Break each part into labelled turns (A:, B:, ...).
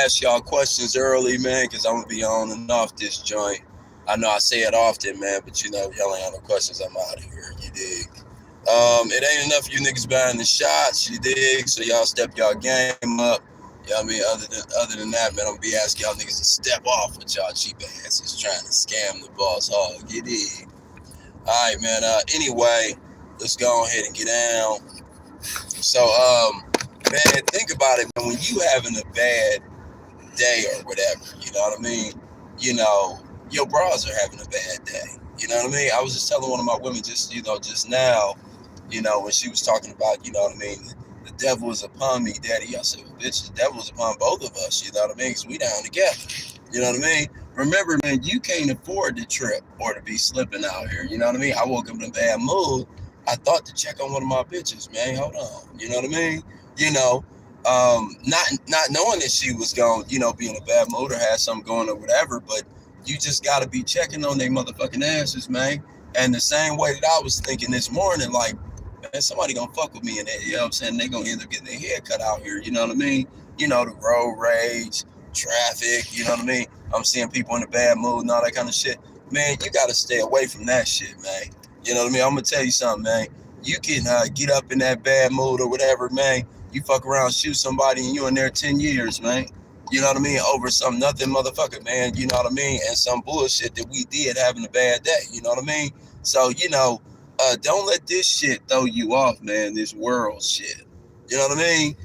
A: ask y'all questions early, man, because I'm gonna be on and off this joint. I know I say it often, man, but y'all ain't got no questions. I'm out of here. You dig? It ain't enough of you niggas buying the shots. You dig? So y'all step y'all game up. You know what I mean? Other than that, man, I'm gonna be asking y'all niggas to step off with y'all cheap asses trying to scam the Bosshogg. You dig? All right, man. Anyway, let's go ahead and get down. So, man, think about it, man. When you having a bad day or whatever, you know what I mean? You know, your bras are having a bad day. You know what I mean? I was just telling one of my women just now, when she was talking about, you know what I mean? The devil is upon me, daddy. I said, well, bitch, the devil is upon both of us. You know what I mean? Because we down together. You know what I mean? Remember, man, you can't afford to trip or to be slipping out here. You know what I mean? I woke up in a bad mood. I thought to check on one of my bitches, man. Hold on. You know what I mean? Not knowing that she was going, be in a bad mood or had something going or whatever, but you just got to be checking on their motherfucking asses, man. And the same way that I was thinking this morning, like, man, somebody gonna fuck with me in that, you know what I'm saying? They gonna end up getting their hair cut out here, you know what I mean? The road rage, traffic, you know what I mean? I'm seeing people in a bad mood and all that kind of shit. Man, you gotta stay away from that shit, man. You know what I mean? I'm gonna tell you something, man. You can get up in that bad mood or whatever, man. You fuck around, shoot somebody, and you in there 10 years, man. You know what I mean? Over some nothing motherfucker, man. You know what I mean? And some bullshit that we did having a bad day. You know what I mean? So, don't let this shit throw you off, man. This world shit. You know what I mean?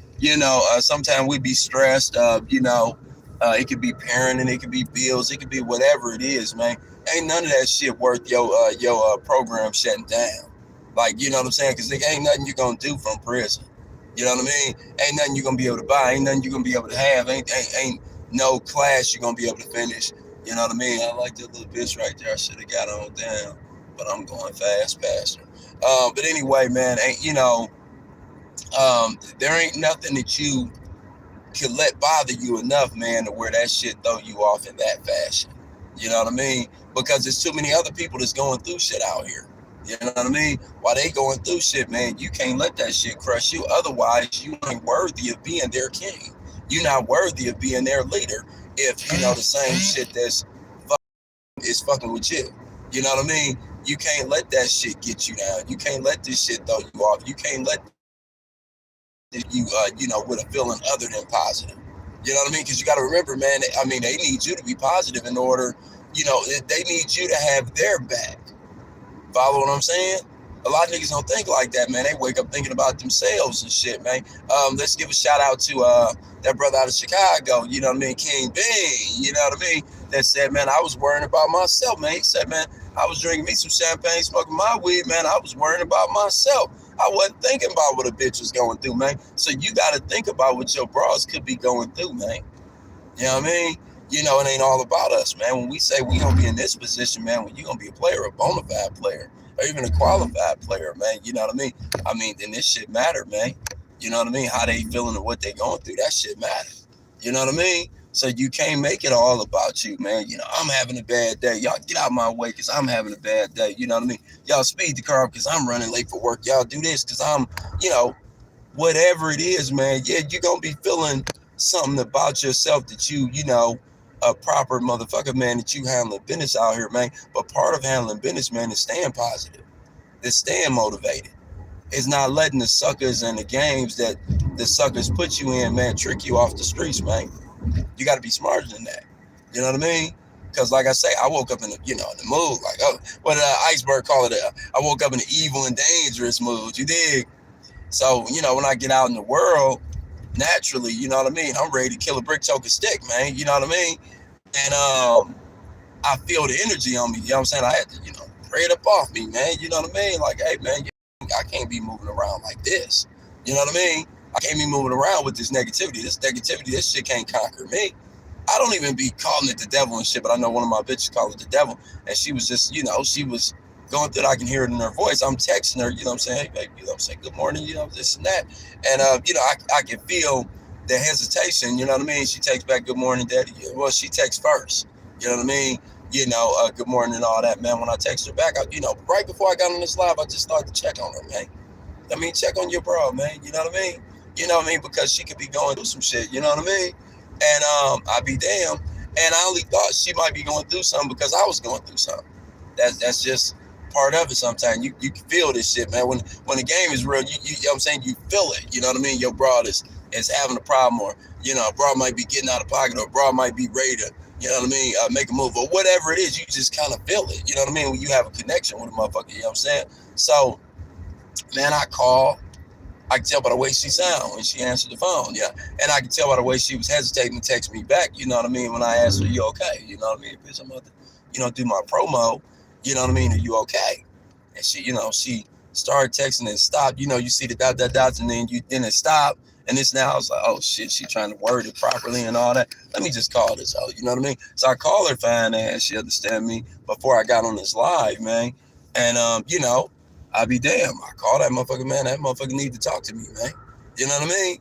A: Sometimes we be stressed. It could be parenting, it could be bills, it could be whatever it is, man. Ain't none of that shit worth your program shutting down. Like, you know what I'm saying? Because ain't nothing you gonna do from prison. You know what I mean? Ain't nothing you're gonna be able to buy. Ain't nothing you're gonna be able to have. Ain't no class you're gonna be able to finish. You know what I mean? I like that little bitch right there. I should have got on down, but I'm going fast past her. But anyway, man, there ain't nothing that you can let bother you enough, man, to where that shit throw you off in that fashion. You know what I mean? Because there's too many other people that's going through shit out here. You know what I mean? While they going through shit, man, you can't let that shit crush you. Otherwise, you ain't worthy of being their king. You're not worthy of being their leader if, the same shit is fucking with you. You know what I mean? You can't let that shit get you down. You can't let this shit throw you off. You can't let you, with a feeling other than positive. You know what I mean? Because you got to remember, man, they need you to be positive in order, they need you to have their back. Follow what I'm saying? A lot of niggas don't think like that, man. They wake up thinking about themselves and shit, man. Let's give a shout out to that brother out of Chicago, you know what I mean? King Bean, you know what I mean? That said, man, I was worrying about myself, man. He said, man, I was drinking me some champagne, smoking my weed, man. I was worrying about myself. I wasn't thinking about what a bitch was going through, man. So you got to think about what your bras could be going through, man. You know what I mean? It ain't all about us, man. When we say we gonna be in this position, man, when you gonna be a player, a bona fide player, or even a qualified player, man, you know what I mean? Then this shit matter, man. You know what I mean? How they feeling and what they going through, that shit matter. You know what I mean? So you can't make it all about you, man. I'm having a bad day. Y'all get out of my way because I'm having a bad day. You know what I mean? Y'all speed the car up because I'm running late for work. Y'all do this because I'm, whatever it is, man. Yeah, you're going to be feeling something about yourself that a proper motherfucker, man, that you handling business out here, man. But part of handling business, man, is staying positive. It's staying motivated. It's not letting the suckers and the games that the suckers put you in, man, trick you off the streets, man. You got to be smarter than that. You know what I mean? Because like I say, I woke up in the, in the mood, like, what Iceberg call it? I woke up in the evil and dangerous mood, you dig? So, when I get out in the world, naturally, you know what I mean? I'm ready to kill a brick, choke a stick, man. You know what I mean? And I feel the energy on me. You know what I'm saying? I had to, pray it up off me, man. You know what I mean? Like, hey, man, I can't be moving around like this. You know what I mean? I can't be moving around with this negativity. This shit can't conquer me. I don't even be calling it the devil and shit, but I know one of my bitches called it the devil. And she was just, she was going through it. I can hear it in her voice. I'm texting her, you know what I'm saying? Hey, baby, you know what I'm saying? Good morning, this and that. And, I can feel the hesitation, you know what I mean? She takes back, good morning, daddy. Well, she texts first, you know what I mean? Good morning and all that, man. When I text her back, right before I got on this live, I just started to check on her, man. I mean, check on your bro, man. You know what I mean? You know what I mean? Because she could be going through some shit, you know what I mean? And I be damn. And I only thought she might be going through something because I was going through something. That's just part of it. Sometimes you can feel this shit, man. When the game is real, you know what I'm saying, you feel it. You know what I mean? Your broad is having a problem, or a broad might be getting out of pocket, or a broad might be ready to, you know what I mean, make a move, or whatever it is. You just kind of feel it. You know what I mean? When you have a connection with a motherfucker, you know what I'm saying? So, man, I call. I can tell by the way she sounded when she answered the phone, yeah. And I can tell by the way she was hesitating to text me back, you know what I mean, when I asked her, you okay? You know what I mean? Bitch, I'm about to, do my promo, you know what I mean? Are you okay? And she started texting and stopped. You see the dots, and then it stopped. And this now I was like, oh shit, she trying to word it properly and all that. Let me just call this out, you know what I mean? So I call her fine ass, she understand me before I got on this live, man. And I be damn. I call that motherfucker, man. That motherfucker need to talk to me, man. You know what I mean?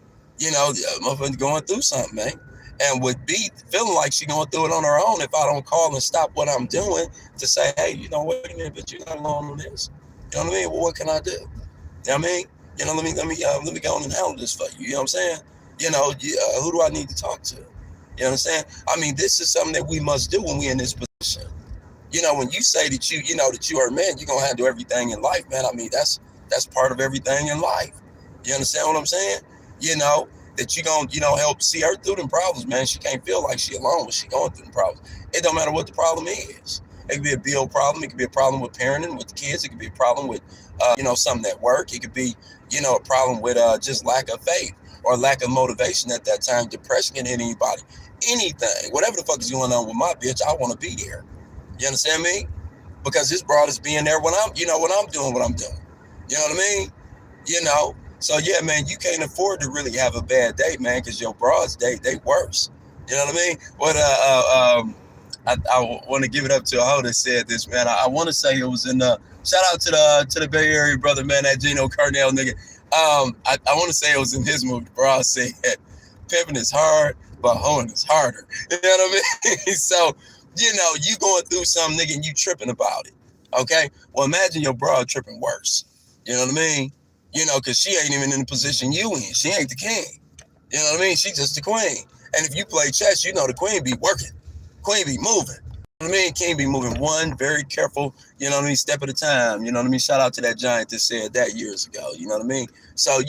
A: Motherfucker going through something, man. And would be feeling like she going through it on her own if I don't call and stop what I'm doing to say, hey, wait a minute, but you're not alone on this. You know what I mean? Well, what can I do? You know what I mean? Let me go on and handle this for you. You know what I'm saying? Who do I need to talk to? You know what I'm saying? I mean, this is something that we must do when we're in this position. When you say that that you are a man, you're gonna handle everything in life, man. I mean, that's part of everything in life. You understand what I'm saying? That you gonna, help see her through them problems, man. She can't feel like she alone when she going through them problems. It don't matter what the problem is. It could be a bill problem. It could be a problem with parenting with the kids. It could be a problem with, something at work. It could be, a problem with just lack of faith or lack of motivation at that time. Depression can hit anybody. Anything, whatever the fuck is going on with my bitch, I want to be there. You understand me? Because this broad is being there when I'm doing what I'm doing. You know what I mean? So yeah, man, you can't afford to really have a bad day, man, because your broads they worse. You know what I mean? I want to give it up to a hoe that said this, man. I want to say it was in shout out to the Bay Area brother, man, that Gino Cornell nigga. I want to say it was in his movie. Broad said, "Pimping is hard, but hoeing is harder." You know what I mean? So you going through something, nigga, and you tripping about it. Okay? Well, imagine your broad tripping worse. You know what I mean? Because she ain't even in the position you in. She ain't the king. You know what I mean? She's just the queen. And if you play chess, the queen be working. Queen be moving. You know what I mean? King be moving one very careful, step at a time. You know what I mean? Shout out to that giant that said that years ago. You know what I mean? So,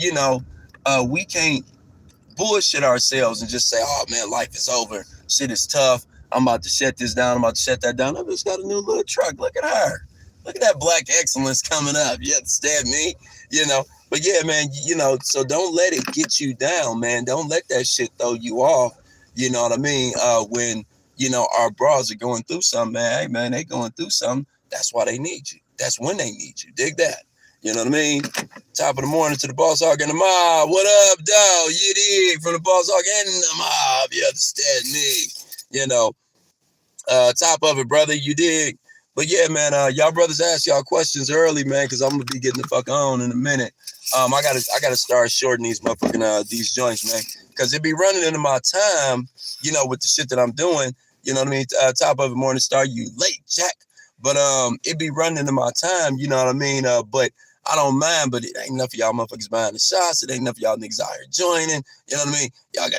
A: we can't bullshit ourselves and just say, oh man, life is over. Shit is tough. I'm about to shut this down. I'm about to shut that down. I just got a new little truck. Look at her. Look at that black excellence coming up. You understand me? But yeah, man, so don't let it get you down, man. Don't let that shit throw you off. You know what I mean? When, our bras are going through something, man. Hey, man, they going through something. That's why they need you. That's when they need you. Dig that. You know what I mean? Top of the morning to the Bosshogg and the mob. What up, dog? You dig? From the Bosshogg and the mob. You understand me? Top of it, brother. You dig? But yeah, man, y'all brothers ask y'all questions early, man, because I'm gonna be getting the fuck on in a minute. I gotta start shorting these motherfucking these joints, man, because it be running into my time, with the shit that I'm doing. You know what I mean? Top of it, morning star. You late, Jack? But it be running into my time. You know what I mean? But I don't mind, but it ain't enough of y'all motherfuckers buying the shots. It ain't enough of y'all niggas out here joining. You know what I mean?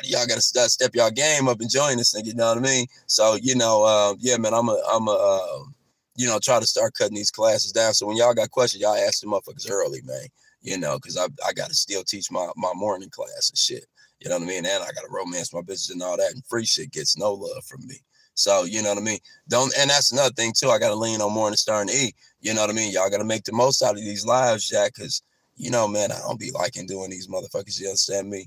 A: Y'all gotta step y'all game up and join this nigga. You know what I mean? So yeah, man, I'm try to start cutting these classes down. So when y'all got questions, y'all ask the motherfuckers early, man. Because I gotta still teach my morning class and shit. You know what I mean? And I gotta romance my bitches and all that, and free shit gets no love from me. So you know what I mean? And that's another thing too. I gotta lean on Morningstar and E. You know what I mean? Y'all gotta make the most out of these lives, Jack, because man, I don't be liking doing these motherfuckers. You understand me?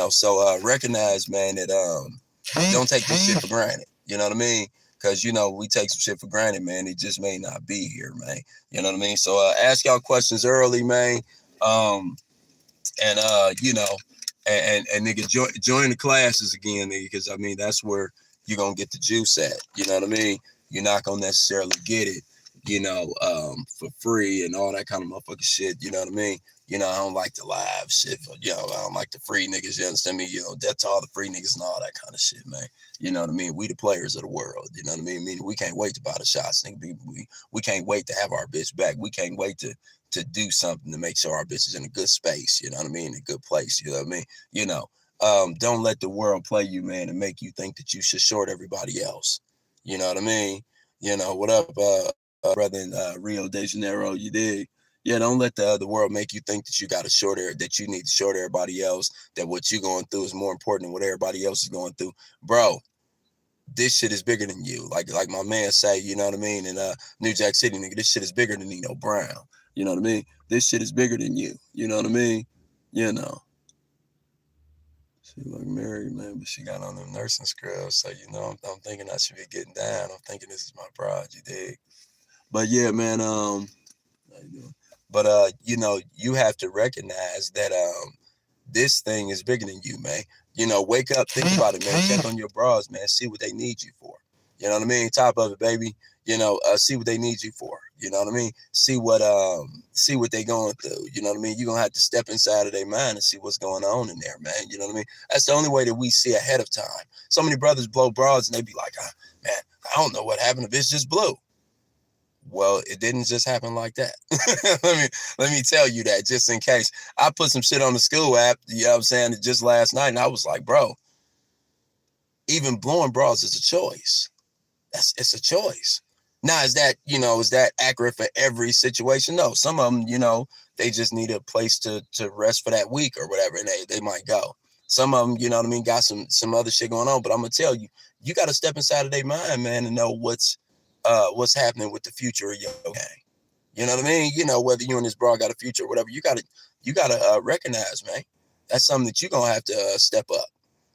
A: So recognize, man, that don't take this shit for granted. You know what I mean? Because we take some shit for granted, man. It just may not be here, man. You know what I mean? So ask y'all questions early, man. And nigga, join the classes again, nigga, because I mean that's where you're gonna get the juice at. You know what I mean? You're not gonna necessarily get it, for free and all that kind of motherfucking shit. You know what I mean? I don't like the live shit, but I don't like the free niggas. You understand me? That's all the free niggas and all that kind of shit, man. You know what I mean? We the players of the world. You know what I mean? Meaning we can't wait to buy the shots, nigga. We can't wait to have our bitch back. We can't wait to do something to make sure our bitch is in a good space. You know what I mean? A good place. You know what I mean? Don't let the world play you, man, and make you think that you should short everybody else. You know what I mean? What up, brother in Rio de Janeiro, you dig? Yeah, don't let the world make you think that you got to that you need to short everybody else, that what you're going through is more important than what everybody else is going through. Bro, this shit is bigger than you. Like my man say, you know what I mean? In New Jack City, nigga, this shit is bigger than Nino Brown. You know what I mean? This shit is bigger than you. You know what I mean? You know. She look married, man, but she got on them nursing scrubs. So, I'm thinking I should be getting down. I'm thinking this is my bride, you dig? But yeah, man, how you doing? But you have to recognize that this thing is bigger than you, man. Wake up, think about it, man. Check on your bras, man. See what they need you for. You know what I mean? Top of it, baby. See what they need you for. You know what I mean? See what they going through. You know what I mean? You're gonna have to step inside of their mind and see what's going on in there, man. You know what I mean? That's the only way that we see ahead of time. So many brothers blow bras and they be like, man, I don't know what happened if it's just blue. Well, it didn't just happen like that. let me tell you that just in case. I put some shit on the school app, you know what I'm saying, just last night, and I was like, bro, even blowing bras is a choice. It's a choice. Now, is that accurate for every situation? No. Some of them, they just need a place to rest for that week or whatever, and they might go. Some of them, you know what I mean, got some other shit going on. But I'm gonna tell you, you got to step inside of their mind, man, and know what's happening with the future of your game. You know what I mean? Whether you and this bra got a future or whatever, you gotta recognize, man. That's something that you're gonna have to step up.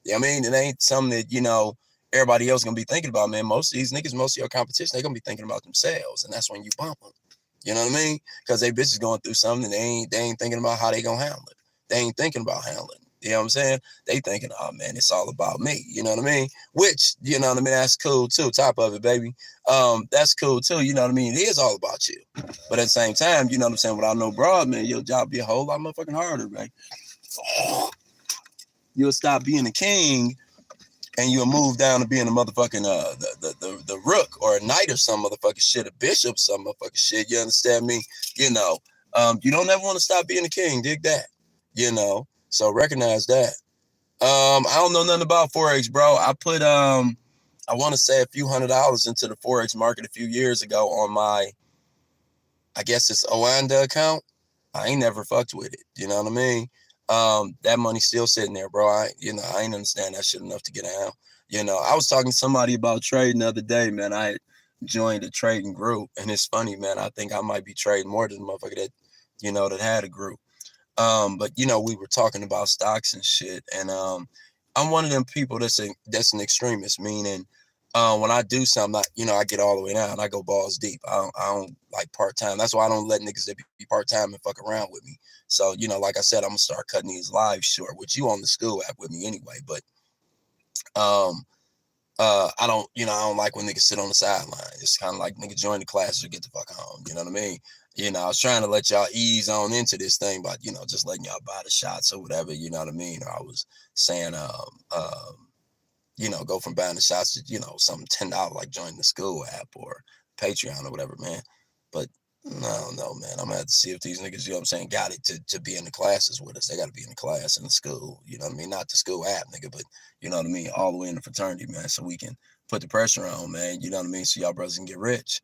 A: You know what I mean? It ain't something that, everybody else gonna be thinking about, man. Most of these niggas, most of your competition, they gonna be thinking about themselves, and that's when you bump them. You know what I mean? Because they bitches going through something, they ain't thinking about how they gonna handle it. They ain't thinking about handling it. You know what I'm saying? They thinking, oh man, it's all about me. You know what I mean? Which, you know what I mean? That's cool too. Top of it, baby. That's cool too. You know what I mean? It is all about you. But at the same time, you know what I'm saying? Without no broad, man, your job be a whole lot motherfucking harder, man. You'll stop being a king and you'll move down to being a motherfucking the rook or a knight or some motherfucking shit, a bishop, some motherfucking shit. You understand me? You don't ever want to stop being a king. Dig that. So recognize that. I don't know nothing about Forex, bro. I put I want to say a few $100s into the Forex market a few years ago on my, I guess it's Oanda account. I ain't never fucked with it. You know what I mean? That money's still sitting there, bro. I ain't understand that shit enough to get out. I was talking to somebody about trading the other day, man. I joined a trading group, and it's funny, man. I think I might be trading more than the motherfucker that had a group. But we were talking about stocks and shit, and I'm one of them people that's an extremist, meaning when I do something, I get all the way down. I go balls deep. I don't like part-time. That's why I don't let niggas that be part-time and fuck around with me. So, like I said, I'm gonna start cutting these lives short, which you on the school app with me anyway. But I don't like when niggas sit on the sideline. It's kind of like nigga join the class or get the fuck home. You know what I mean? I was trying to let y'all ease on into this thing, but just letting y'all buy the shots or whatever. You know what I mean? Or I was saying, go from buying the shots to, something $10, like join the school app or Patreon or whatever, man. But no, man. I'm gonna have to see if these niggas, got it to be in the classes with us. They gotta be in the class in the school, you know what I mean? Not the school app, nigga, but you know what I mean, all the way in the fraternity, man, so we can put the pressure on, man, you know what I mean, so y'all brothers can get rich.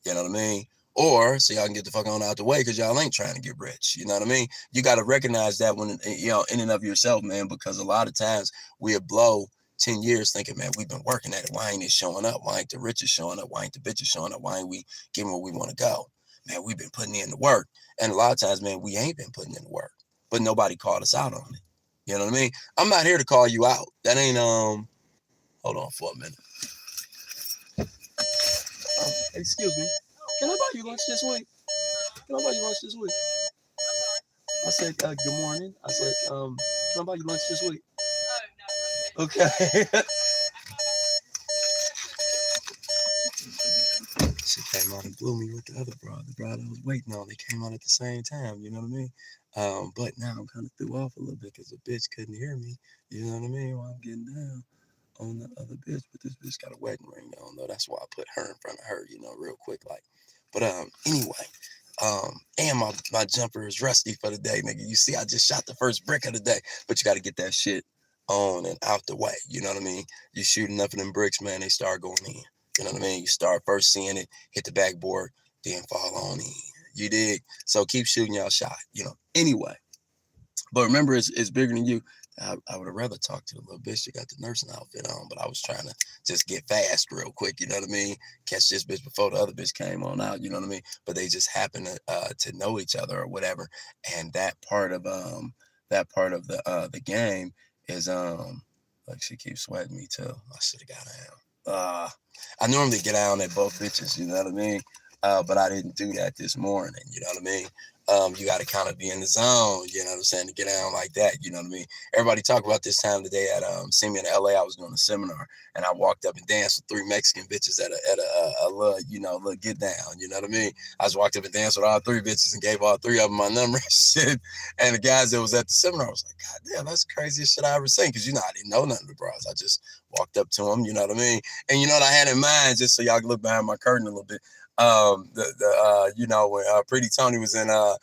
A: You know what I mean? Or so y'all can get the fuck on out the way because y'all ain't trying to get rich. You know what I mean? You gotta recognize that when in and of yourself, man, because a lot of times we'll blow 10 years thinking, man, we've been working at it. Why ain't it showing up? Why ain't the riches showing up? Why ain't the bitches showing up? Why ain't we getting where we want to go? Man, we've been putting in the work. And a lot of times, man, we ain't been putting in the work. But nobody called us out on it. You know what I mean? I'm not here to call you out. That ain't hold on for a minute. Excuse me. Can I buy you lunch this week? Can I buy you lunch this week? I said good morning. I said, can I buy you lunch this week? Okay. She came out and blew me with the other broad. The broad I was waiting on. They came out at the same time. You know what I mean? But now I'm kind of threw off a little bit because the bitch couldn't hear me. You know what I mean? While I'm getting down on the other bitch. But this bitch got a wedding ring on, though. That's why I put her in front of her, real quick. Like, but anyway. And my jumper is rusty for the day, nigga. You see, I just shot the first brick of the day. But you got to get that shit on and out the way. You know what I mean? You shoot enough of them bricks, man, they start going in. You know what I mean? You start first seeing it, hit the backboard, then fall on in. You dig? So keep shooting y'all shot, Anyway, but remember, it's bigger than you. I would have rather talked to the little bitch that got the nursing outfit on, but I was trying to just get fast real quick, you know what I mean? Catch this bitch before the other bitch came on out, you know what I mean? But they just happen to know each other or whatever. And that part of the game is like she keeps sweating me too. I should have got down. I normally get down at both bitches, you know what I mean? But I didn't do that this morning, you know what I mean? You got to kind of be in the zone, you know what I'm saying, to get down like that, you know what I mean? Everybody talk about this time today at see me in LA. I was doing a seminar and I walked up and danced with 3 Mexican bitches at a little, little get down, you know what I mean? I just walked up and danced with all 3 bitches and gave all 3 of them my number and shit. And the guys that was at the seminar was like, God damn, that's the craziest shit I ever seen. Cause I didn't know none of the bros. I just walked up to them, you know what I mean? And you know what I had in mind, just so y'all can look behind my curtain a little bit. When Pretty Tony was in what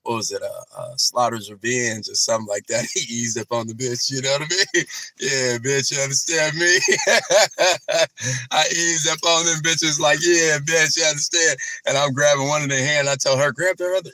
A: was it, Slaughter's Revenge or something like that. He eased up on the bitch, you know what I mean? Yeah, bitch, you understand me? I eased up on them bitches like, yeah, bitch, you understand? And I'm grabbing one of their hand. I told her, grab your other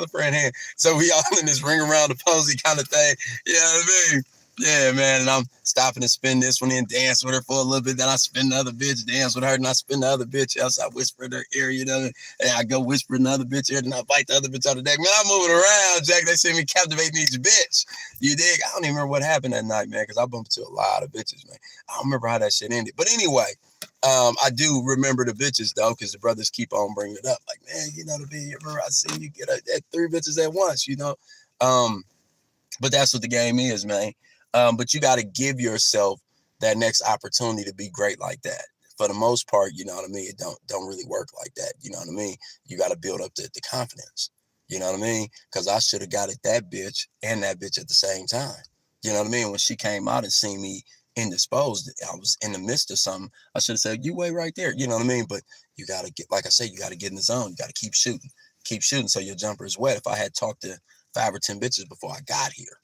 A: friend hand. So we all in this ring around the posy kind of thing, you know what I mean? Yeah, man, and I'm stopping to spin this one in, dance with her for a little bit, then I spin the other bitch, dance with her, and I spin the other bitch else. I whisper in her ear, you know, and I go whisper in the other bitch ear, and I bite the other bitch out of the deck. Man, I'm moving around, Jack. They see me captivating each bitch. You dig? I don't even remember what happened that night, man, because I bumped into a lot of bitches, man. I don't remember how that shit ended. But anyway, I do remember the bitches, though, because the brothers keep on bringing it up. Like, man, you know, I seen you get 3 bitches at once, you know? But that's what the game is, man. But you got to give yourself that next opportunity to be great like that. For the most part, you know what I mean? It don't really work like that. You know what I mean? You got to build up the confidence. You know what I mean? Because I should have got at that bitch and that bitch at the same time. You know what I mean? When she came out and seen me indisposed, I was in the midst of something. I should have said, you wait right there. You know what I mean? But you got to get, like I said, you got to get in the zone. You got to keep shooting. Keep shooting so your jumper is wet. If I had talked to 5 or 10 bitches before I got here,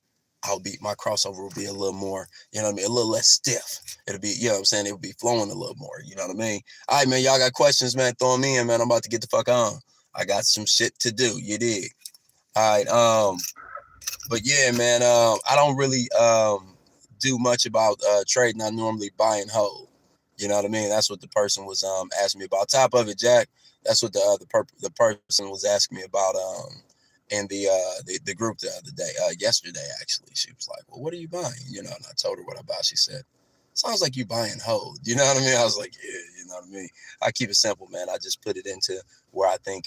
A: my crossover will be a little more, you know what I mean, a little less stiff. It'll be, you know what I'm saying, it will be flowing a little more, you know what I mean? All right, man, y'all got questions, man, throw them in, man. I'm about to get the fuck on. I got some shit to do, you dig? All right, but yeah, man, I don't really do much about trading. I normally buy and hold. You know what I mean? That's what the person was asking me about. Top of it, Jack, that's what the person was asking me about in the group the other day, yesterday actually. She was like, well, what are you buying? You know, and I told her what I buy. She said, sounds like you buy and hold. You know what I mean? I was like, yeah, you know what I mean? I keep it simple, man. I just put it into where I think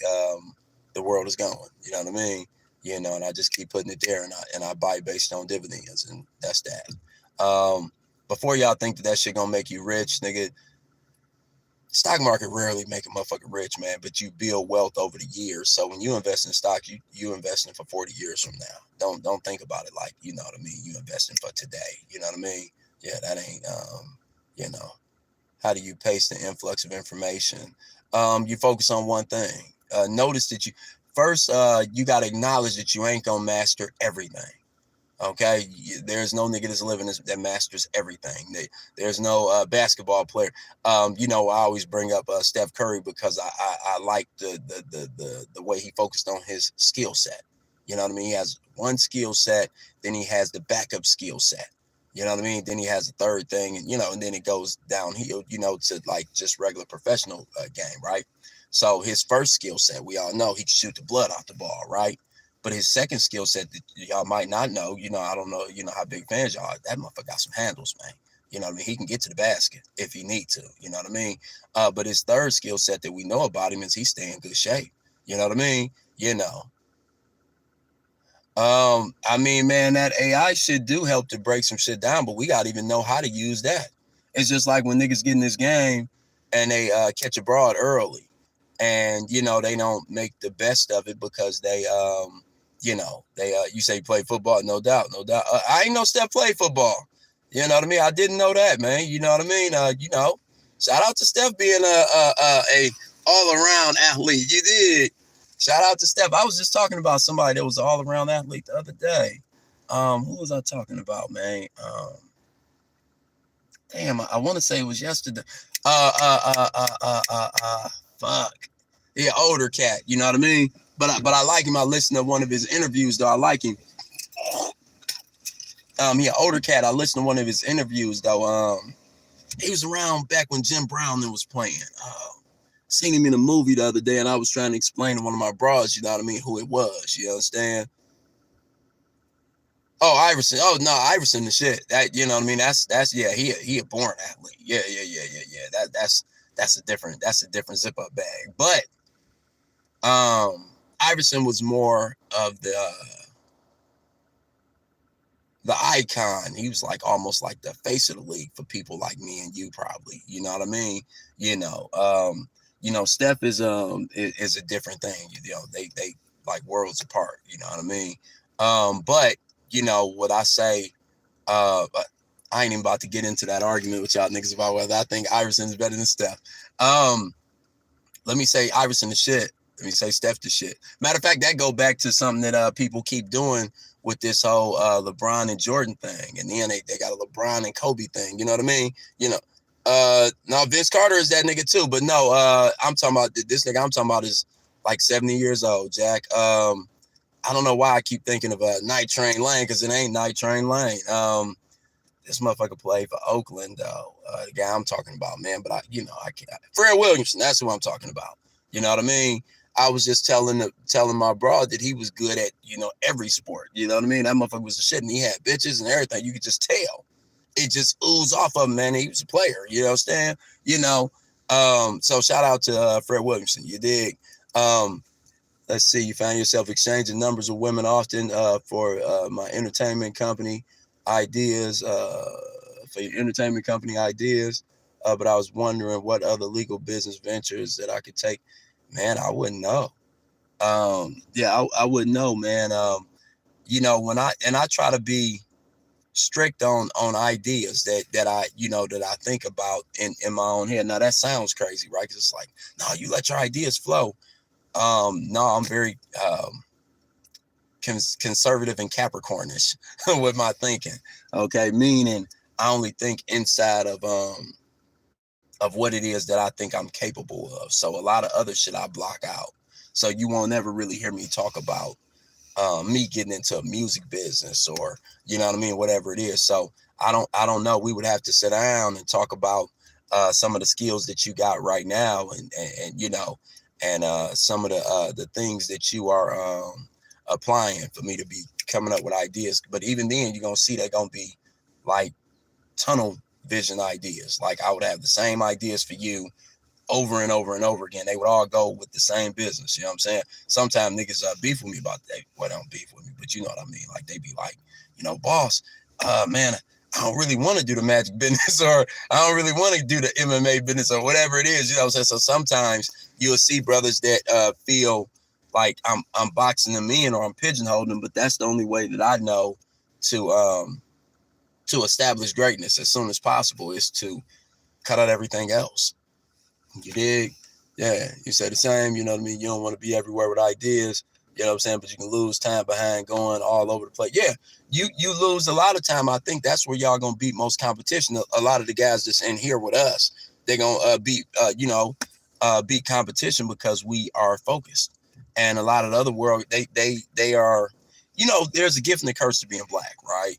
A: the world is going. You know what I mean? You know, and I just keep putting it there, and I buy based on dividends, and that's that. Before y'all think that shit gonna make you rich, nigga, stock market rarely make a motherfucker rich, man, but you build wealth over the years. So when you invest in stock, you investing for 40 years from now. Don't think about it like, you know what I mean, you investing for today. You know what I mean? Yeah, that ain't you know. How do you pace the influx of information? You focus on one thing. Notice that you got to acknowledge that you ain't gonna master everything. Okay, there's no nigga that's living that masters everything. There's no basketball player. I always bring up Steph Curry because I like the way he focused on his skill set. You know what I mean? He has one skill set, then he has the backup skill set. You know what I mean? Then he has a third thing, and then it goes downhill, to like just regular professional game, right? So his first skill set, we all know he can shoot the blood off the ball, right? But his second skill set that y'all might not know, I don't know, how big fans y'all are. That motherfucker got some handles, man. You know what I mean? He can get to the basket if he need to. You know what I mean? But his third skill set that we know about him is he stay in good shape. You know what I mean? I mean, man, that AI shit do help to break some shit down, but we gotta even know how to use that. It's just like when niggas get in this game and they catch a broad early, and they don't make the best of it because they you say you play football, no doubt. I ain't no Steph play football. You know what I mean? I didn't know that, man. You know what I mean? Shout out to Steph being a all around athlete. You did. Shout out to Steph. I was just talking about somebody that was an all around athlete the other day. Who was I talking about, man? Damn, I want to say it was yesterday. Fuck. Yeah, older cat. You know what I mean? But I like him. I listened to one of his interviews, though. I like him. He an older cat. I listened to one of his interviews, though. He was around back when Jim Brown was playing. Seen him in a movie the other day, and I was trying to explain to one of my bros, you know what I mean, who it was. You understand? Oh, Iverson. Oh no, Iverson the shit. That, you know what I mean? That's yeah, he a born athlete. Yeah. That's a different zip up bag. But Iverson was more of the icon. He was like almost like the face of the league for people like me and you, probably. You know what I mean? Steph is a different thing. They like worlds apart. You know what I mean? But what I say, I ain't even about to get into that argument with y'all niggas about whether I think Iverson is better than Steph. Let me say Iverson the shit. Let me say Steph the shit. Matter of fact, that go back to something that people keep doing with this whole LeBron and Jordan thing. And then they got a LeBron and Kobe thing. You know what I mean? No, Vince Carter is that nigga too. But no, I'm talking about this nigga I'm talking about is like 70 years old, Jack. I don't know why I keep thinking of Night Train Lane, because it ain't Night Train Lane. This motherfucker played for Oakland, though. The guy I'm talking about, man. But I can't. Fred Williamson, that's who I'm talking about. You know what I mean? I was just telling my bro that he was good at, every sport. You know what I mean? That motherfucker was the shit, and he had bitches and everything. You could just tell. It just oozed off of him, man. He was a player. You understand? So shout out to Fred Williamson. You dig? Let's see. You find yourself exchanging numbers with women often for my entertainment company ideas. For your entertainment company ideas. But I was wondering what other legal business ventures that I could take. Man, I wouldn't know. I wouldn't know, man. When I try to be strict on ideas that I think about in my own head. Now that sounds crazy, right? Because it's like, no, you let your ideas flow. No, I'm very conservative and Capricornish with my thinking. Okay, meaning I only think inside of what it is that I think I'm capable of. So a lot of other shit I block out. So you won't ever really hear me talk about me getting into a music business or, you know what I mean, whatever it is. So I don't know. We would have to sit down and talk about some of the skills that you got right now and some of the things that you are applying for me to be coming up with ideas. But even then, you're going to see they're going to be like tunnel vision ideas. Like I would have the same ideas for you over and over and over again. They would all go with the same business. You know what I'm saying? Sometimes niggas beef with me about that. Well, they don't beef with me, but you know what I mean? Like they be like, boss, man, I don't really want to do the magic business, or I don't really want to do the MMA business, or whatever it is. You know what I'm saying? So sometimes you'll see brothers that feel like I'm boxing them in or I'm pigeonholing them, but that's the only way that I know to establish greatness as soon as possible is to cut out everything else. You dig? Yeah, you say the same, you know what I mean? You don't want to be everywhere with ideas, you know what I'm saying? But you can lose time behind going all over the place. Yeah, you lose a lot of time. I think that's where y'all going to beat most competition. A lot of the guys that's in here with us, they're going to beat competition because we are focused. And a lot of the other world, they are, there's a gift and a curse to being black, right?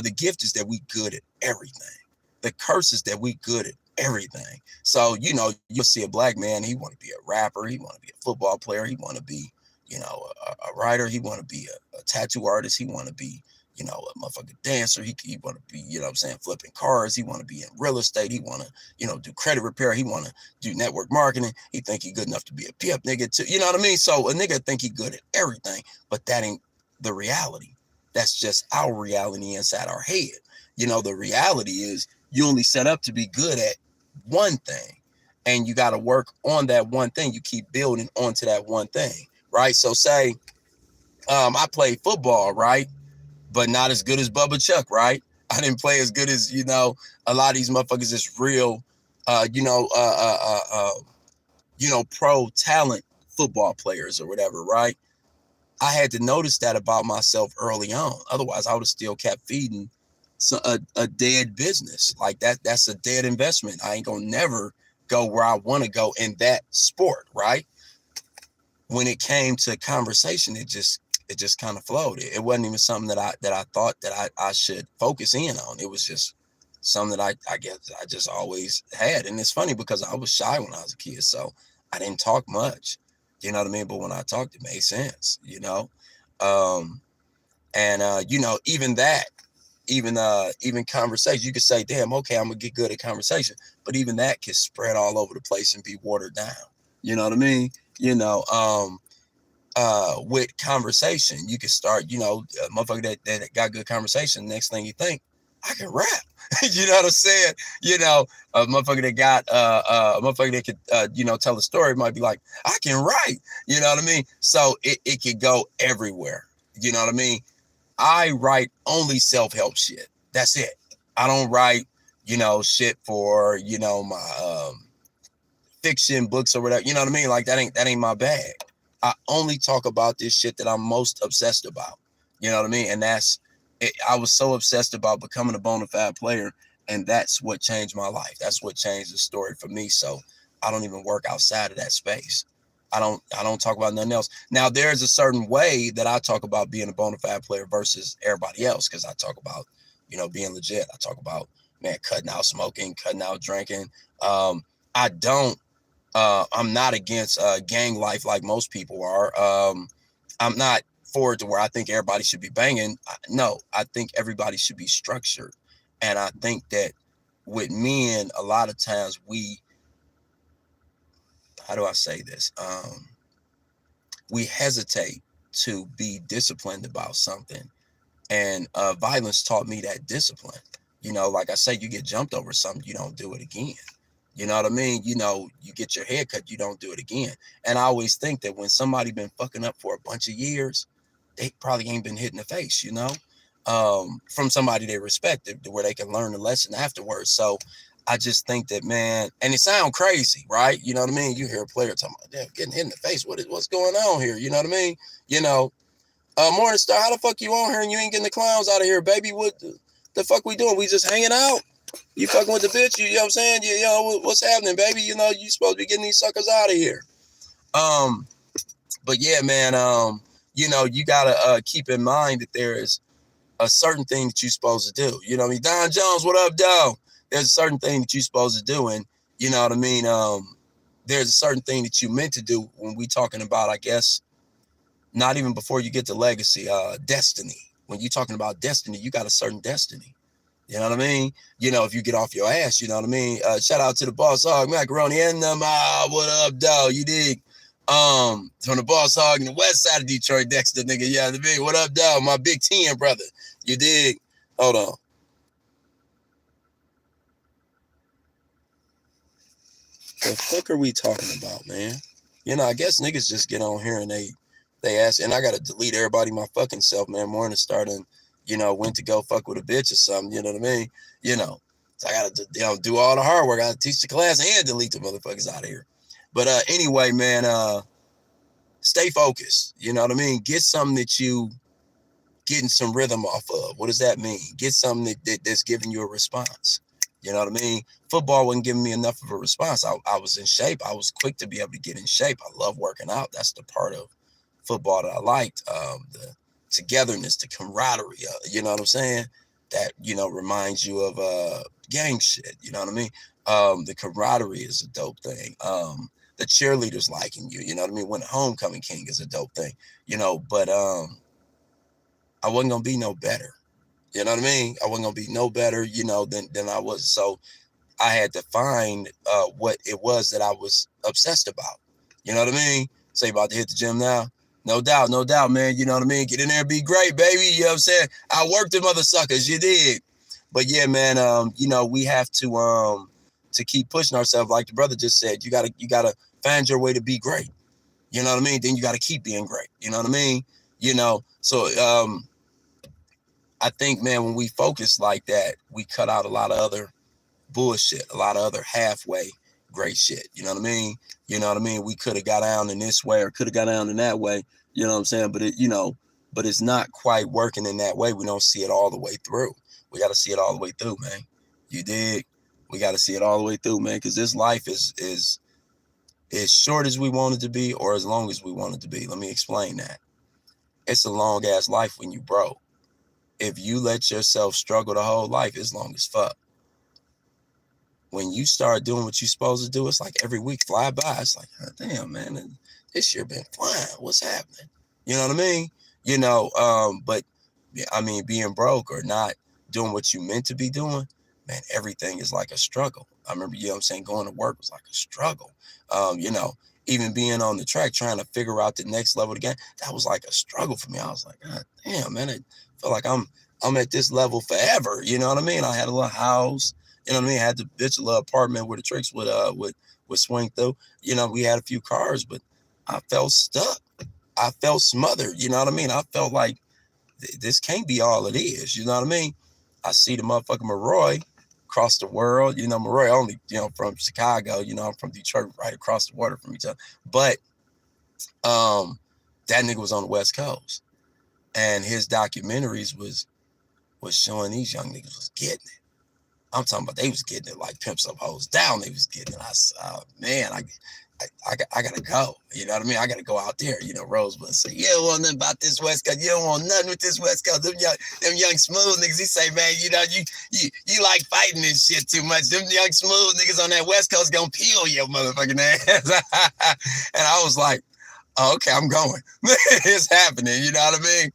A: The gift is that we good at everything. The curse is that we good at everything. So, you'll see a black man, he want to be a rapper, he want to be a football player, he want to be, a writer, he want to be a tattoo artist, he want to be, a motherfucking dancer, he want to be, flipping cars, he want to be in real estate, he want to, do credit repair, he want to do network marketing, he think he good enough to be a pimp nigga too, you know what I mean? So a nigga think he good at everything, but that ain't the reality. That's just our reality inside our head. The reality is you only set up to be good at one thing, and you got to work on that one thing. You keep building onto that one thing, right? So say I played football, right? But not as good as Bubba Chuck, right? I didn't play as good as, a lot of these motherfuckers is real, pro talent football players or whatever, right? I had to notice that about myself early on. Otherwise, I would have still kept feeding a dead business. Like that's a dead investment. I ain't gonna never go where I want to go in that sport, right? When it came to conversation, it just kind of flowed. It wasn't even something that I thought that I should focus in on. It was just something that I guess I just always had. And it's funny because I was shy when I was a kid, so I didn't talk much. You know what I mean? But when I talked, it made sense, you know? And you know, even that, even conversation, you could say, damn, okay, I'm gonna get good at conversation. But even that can spread all over the place and be watered down. You know what I mean? You know, with conversation, you can start, you know, a motherfucker that got good conversation. Next thing you think, I can rap. You know what I'm saying? You know, a motherfucker that got a motherfucker that could you know, tell a story might be like, I can write. You know what I mean? So it could go everywhere. You know what I mean? I write only self-help shit. That's it. I don't write, you know, shit for, you know, my fiction books or whatever. You know what I mean? Like that ain't my bag. I only talk about this shit that I'm most obsessed about. You know what I mean? And that's it. I was so obsessed about becoming a bona fide player, and that's what changed my life. That's what changed the story for me. So I don't even work outside of that space. I don't talk about nothing else. Now there's a certain way that I talk about being a bona fide player versus everybody else, because I talk about, you know, being legit. I talk about, man, cutting out smoking, cutting out drinking. I don't I'm not against gang life like most people are. I'm not for it to where I think everybody should be banging. No, I think everybody should be structured. And I think that with men, a lot of times how do I say this? We hesitate to be disciplined about something. And violence taught me that discipline. You know, like I say, you get jumped over something, you don't do it again. You know what I mean? You know, you get your hair cut, you don't do it again. And I always think that when somebody been fucking up for a bunch of years, they probably ain't been hit in the face, you know, from somebody they respected, where they can learn the lesson afterwards. So I just think that, man, and it sounds crazy, right? You know what I mean? You hear a player talking about, damn, getting hit in the face. What's going on here? You know what I mean? You know, Morningstar, how the fuck you on here and you ain't getting the clowns out of here, baby? What the fuck we doing? We just hanging out? You fucking with the bitch, you know what I'm saying? You know, what's happening, baby? You know, you supposed to be getting these suckers out of here. But yeah, man, you know, you gotta keep in mind that there is a certain thing that you're supposed to do. You know what I mean? Don Jones, what up, dog? There's a certain thing that you're supposed to do, and you know what I mean? There's a certain thing that you meant to do when we talking about, I guess, not even before you get to legacy, destiny. When you're talking about destiny, you got a certain destiny. You know what I mean? You know, if you get off your ass, you know what I mean? Shout out to the Bosshogg Macaroni and them. What up, dog? You dig? From the Bosshogg and the west side of Detroit, Dexter, nigga. Yeah, the big. What up, dog? My big 10, brother. You dig? Hold on. The fuck are we talking about, man? You know, I guess niggas just get on here and they ask, and I gotta delete everybody my fucking self, man. Morning starting, you know, went to go fuck with a bitch or something. You know what I mean? You know, so I gotta, you know, do all the hard work. I gotta teach the class and delete the motherfuckers out of here. But anyway, man, stay focused. You know what I mean? Get something that you getting some rhythm off of. What does that mean? Get something that's giving you a response. You know what I mean? Football wasn't giving me enough of a response. I was in shape. I was quick to be able to get in shape. I love working out. That's the part of football that I liked. The togetherness, the camaraderie. You know what I'm saying? That, you know, reminds you of gang shit. You know what I mean? The camaraderie is a dope thing. The cheerleaders liking you. You know what I mean? When the homecoming king is a dope thing. You know, but I wasn't gonna be no better. You know what I mean? I wasn't gonna be no better, you know, than I was. So I had to find what it was that I was obsessed about. You know what I mean? Say about to hit the gym now. No doubt, man. You know what I mean? Get in there and be great, baby. You know what I'm saying? I worked the mother suckers, you did. But yeah, man, you know, we have to keep pushing ourselves. Like the brother just said, you gotta find your way to be great. You know what I mean? Then you gotta keep being great. You know what I mean? You know, so I think, man, when we focus like that, we cut out a lot of other bullshit, a lot of other halfway great shit. You know what I mean? You know what I mean? We could have got down in this way or could have got down in that way. You know what I'm saying? But but it's not quite working in that way. We don't see it all the way through. We got to see it all the way through, man. You dig? We got to see it all the way through, man, because this life is as short as we want it to be or as long as we want it to be. Let me explain that. It's a long ass life when you broke. If you let yourself struggle the whole life, it's long as fuck. When you start doing what you're supposed to do, it's like every week fly by. It's like, oh, damn, man, this year been flying. What's happening? You know what I mean? But I mean, being broke or not doing what you meant to be doing, man, everything is like a struggle. I remember, you know what I'm saying, going to work was like a struggle. Even being on the track, trying to figure out the next level of the game, that was like a struggle for me. I was like, God damn, man, I feel like I'm at this level forever. You know what I mean? I had a little house. You know what I mean? I had the bitch a little apartment where the tricks would swing through. You know, we had a few cars, but I felt stuck. I felt smothered. You know what I mean? I felt like this can't be all it is. You know what I mean? I see the motherfucking Maroy across the world. You know, Maroy only, from Chicago. You know, I'm from Detroit, right across the water from each other. But that nigga was on the West Coast. And his documentaries was showing these young niggas was getting it. I'm talking about they was getting it like pimps up hoes down. They was getting it. I said, man, I gotta go. You know what I mean? I gotta go out there. You know, Rosebud say, you don't want nothing about this West Coast. You don't want nothing with this West Coast. Them young smooth niggas. He say, man, you know, you like fighting this shit too much. Them young smooth niggas on that West Coast gonna peel your motherfucking ass. And I was like, oh, okay, I'm going. It's happening. You know what I mean?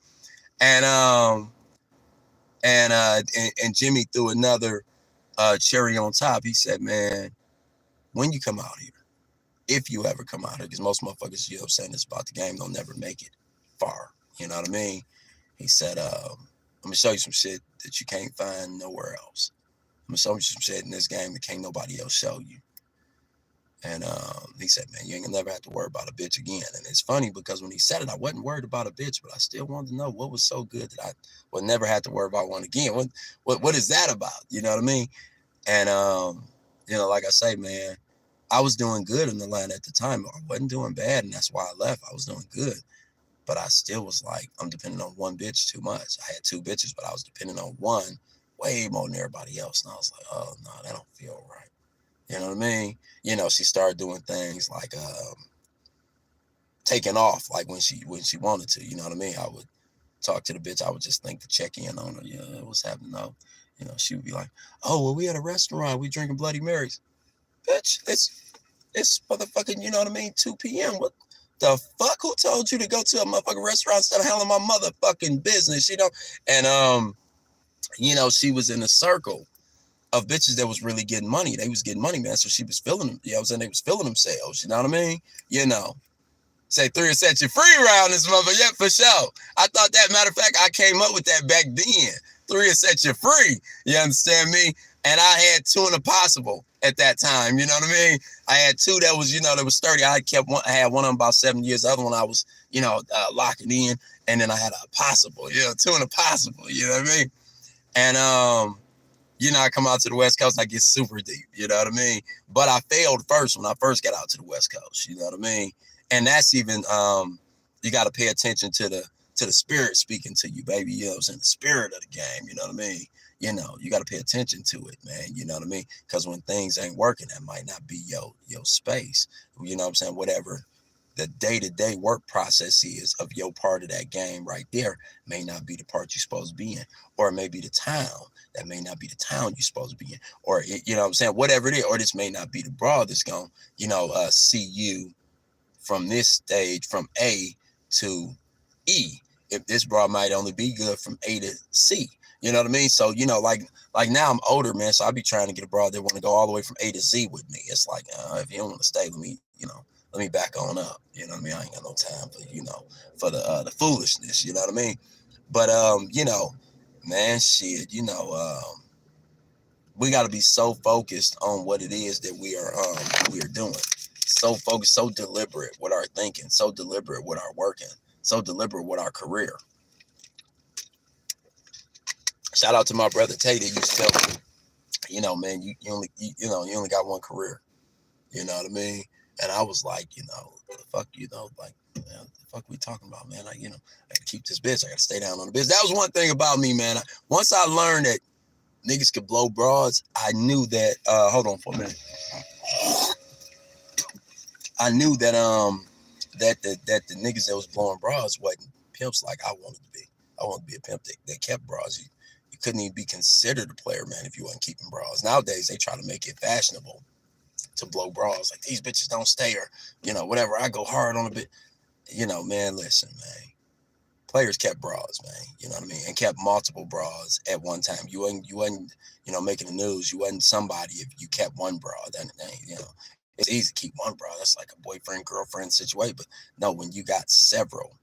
A: And Jimmy threw another cherry on top. He said, man, when you come out here, if you ever come out here, because most motherfuckers, you know what I'm saying, it's about the game, they'll never make it far. You know what I mean? He said, I'm going to show you some shit that you can't find nowhere else. I'm going to show you some shit in this game that can't nobody else show you. And he said, man, you ain't gonna never have to worry about a bitch again. And it's funny because when he said it, I wasn't worried about a bitch, but I still wanted to know what was so good that I would never have to worry about one again. What is that about? You know what I mean? And, like I say, man, I was doing good in Atlanta at the time. I wasn't doing bad, and that's why I left. I was doing good. But I still was like, I'm depending on one bitch too much. I had two bitches, but I was depending on one way more than everybody else. And I was like, oh, no, that don't feel right. You know what I mean? She started doing things like taking off, like when she wanted to. You know what I mean? I would talk to the bitch. I would just think to check in on her. Yeah, what's happening? No. She would be like, oh, well, we at a restaurant. We drinking Bloody Marys. Bitch, it's motherfucking, you know what I mean, 2 p.m. What the fuck? Who told you to go to a motherfucking restaurant instead of handling my motherfucking business, And, she was in a circle of bitches that was really getting money. They was getting money, man. So she was feeling them. You know what I'm saying? They was feeling themselves. You know what I mean? Say 3 set you free around this mother. Yeah, for sure. I thought that, matter of fact, I came up with that back then. 3 set you free. You understand me? And I had 2 in a possible at that time. You know what I mean? I had 2 that was, that was 30. I had one of them about 7 years. The other one I was, locking in. And then I had a possible, 2 in a possible. You know what I mean? And, I come out to the West Coast, I get super deep, you know what I mean? But I failed first when I first got out to the West Coast, you know what I mean? And that's even, you got to pay attention to the spirit speaking to you, baby, you know what I'm saying? The spirit of the game, you know what I mean? You got to pay attention to it, man, you know what I mean? Because when things ain't working, that might not be your space, you know what I'm saying? Whatever the day-to-day work process is of your part of that game right there may not be the part you're supposed to be in, or it may be the town. That may not be the town you're supposed to be in, or, you know what I'm saying? Whatever it is, or this may not be the broad that's going to, see you from this stage, from A to E. If this broad might only be good from A to C, you know what I mean? So, like now I'm older, man, so I be trying to get a broad that want to go all the way from A to Z with me. It's like, if you don't want to stay with me, let me back on up. You know what I mean? I ain't got no time for, for the foolishness, you know what I mean? But, man, shit, we got to be so focused on what it is that we are doing. So focused, so deliberate with our thinking, so deliberate with our working, so deliberate with our career. Shout out to my brother Tay that used to tell me, man, you only got one career. You know what I mean? And I was like, the fuck, like, man, the fuck we talking about, man? I gotta keep this bitch. I gotta stay down on the bitch. That was one thing about me, man. Once I learned that niggas could blow broads, I knew that, hold on for a minute. I knew that, that the niggas that was blowing broads wasn't pimps like I wanted to be. I wanted to be a pimp that kept broads. You couldn't even be considered a player, man, if you wasn't keeping broads. Nowadays, they try to make it fashionable to blow bras. Like, these bitches don't stay, or, whatever. I go hard on a bit. Man, listen, man. Players kept bras, man. You know what I mean? And kept multiple bras at one time. You wasn't making the news. You wasn't somebody if you kept one bra. Then, it's easy to keep one bra. That's like a boyfriend, girlfriend situation. But no, when you got several,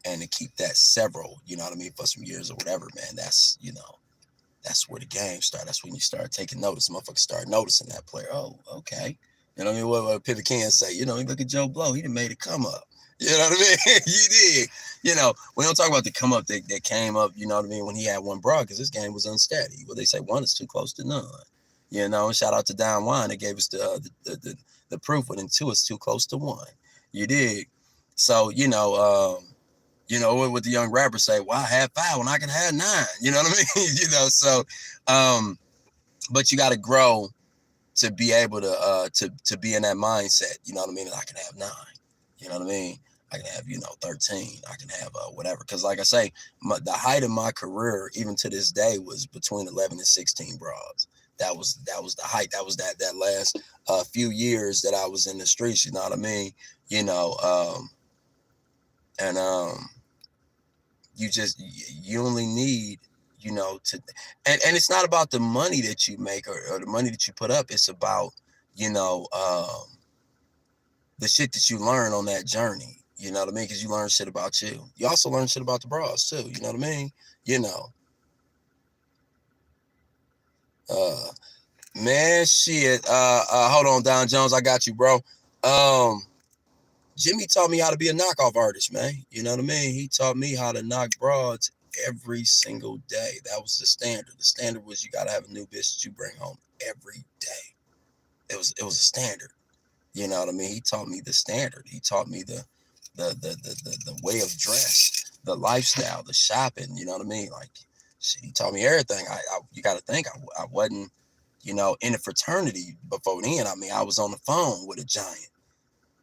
A: and to keep that several, you know what I mean, for some years or whatever, man, that's, that's where the game started. That's when you start taking notice. Motherfuckers start noticing that player. Oh, okay. You know what I mean? What Pivot can say, look at Joe Blow. He done made it come up. You know what I mean? You did. We don't talk about the come up that came up, you know what I mean, when he had one broad, because this game was unsteady. Well, they say one is too close to none. And shout out to Don Juan. They gave us the proof, but then two is too close to one. You dig? So, what the young rappers say, well, I had 5 when I could have 9. You know what I mean? So, but you got to grow to be able to be in that mindset. You know what I mean? And I can have 9. You know what I mean? I can have, 13. I can have whatever. Because like I say, the height of my career, even to this day, was between 11 and 16 broads. That was the height. That was that last few years that I was in the streets. You know what I mean? You only need, to, and it's not about the money that you make or the money that you put up. It's about, the shit that you learn on that journey. You know what I mean? Because you learn shit about you. You also learn shit about the bras too. You know what I mean? Man, shit. Hold on, Don Jones. I got you, bro. Jimmy taught me how to be a knockoff artist, man. You know what I mean? He taught me how to knock broads every single day. That was the standard. The standard was you gotta have a new bitch that you bring home every day. It was a standard. You know what I mean? He taught me the standard. He taught me the way of dress, the lifestyle, the shopping. You know what I mean? Like, shit, he taught me everything. You got to think I wasn't, in a fraternity before then. I mean, I was on the phone with a giant.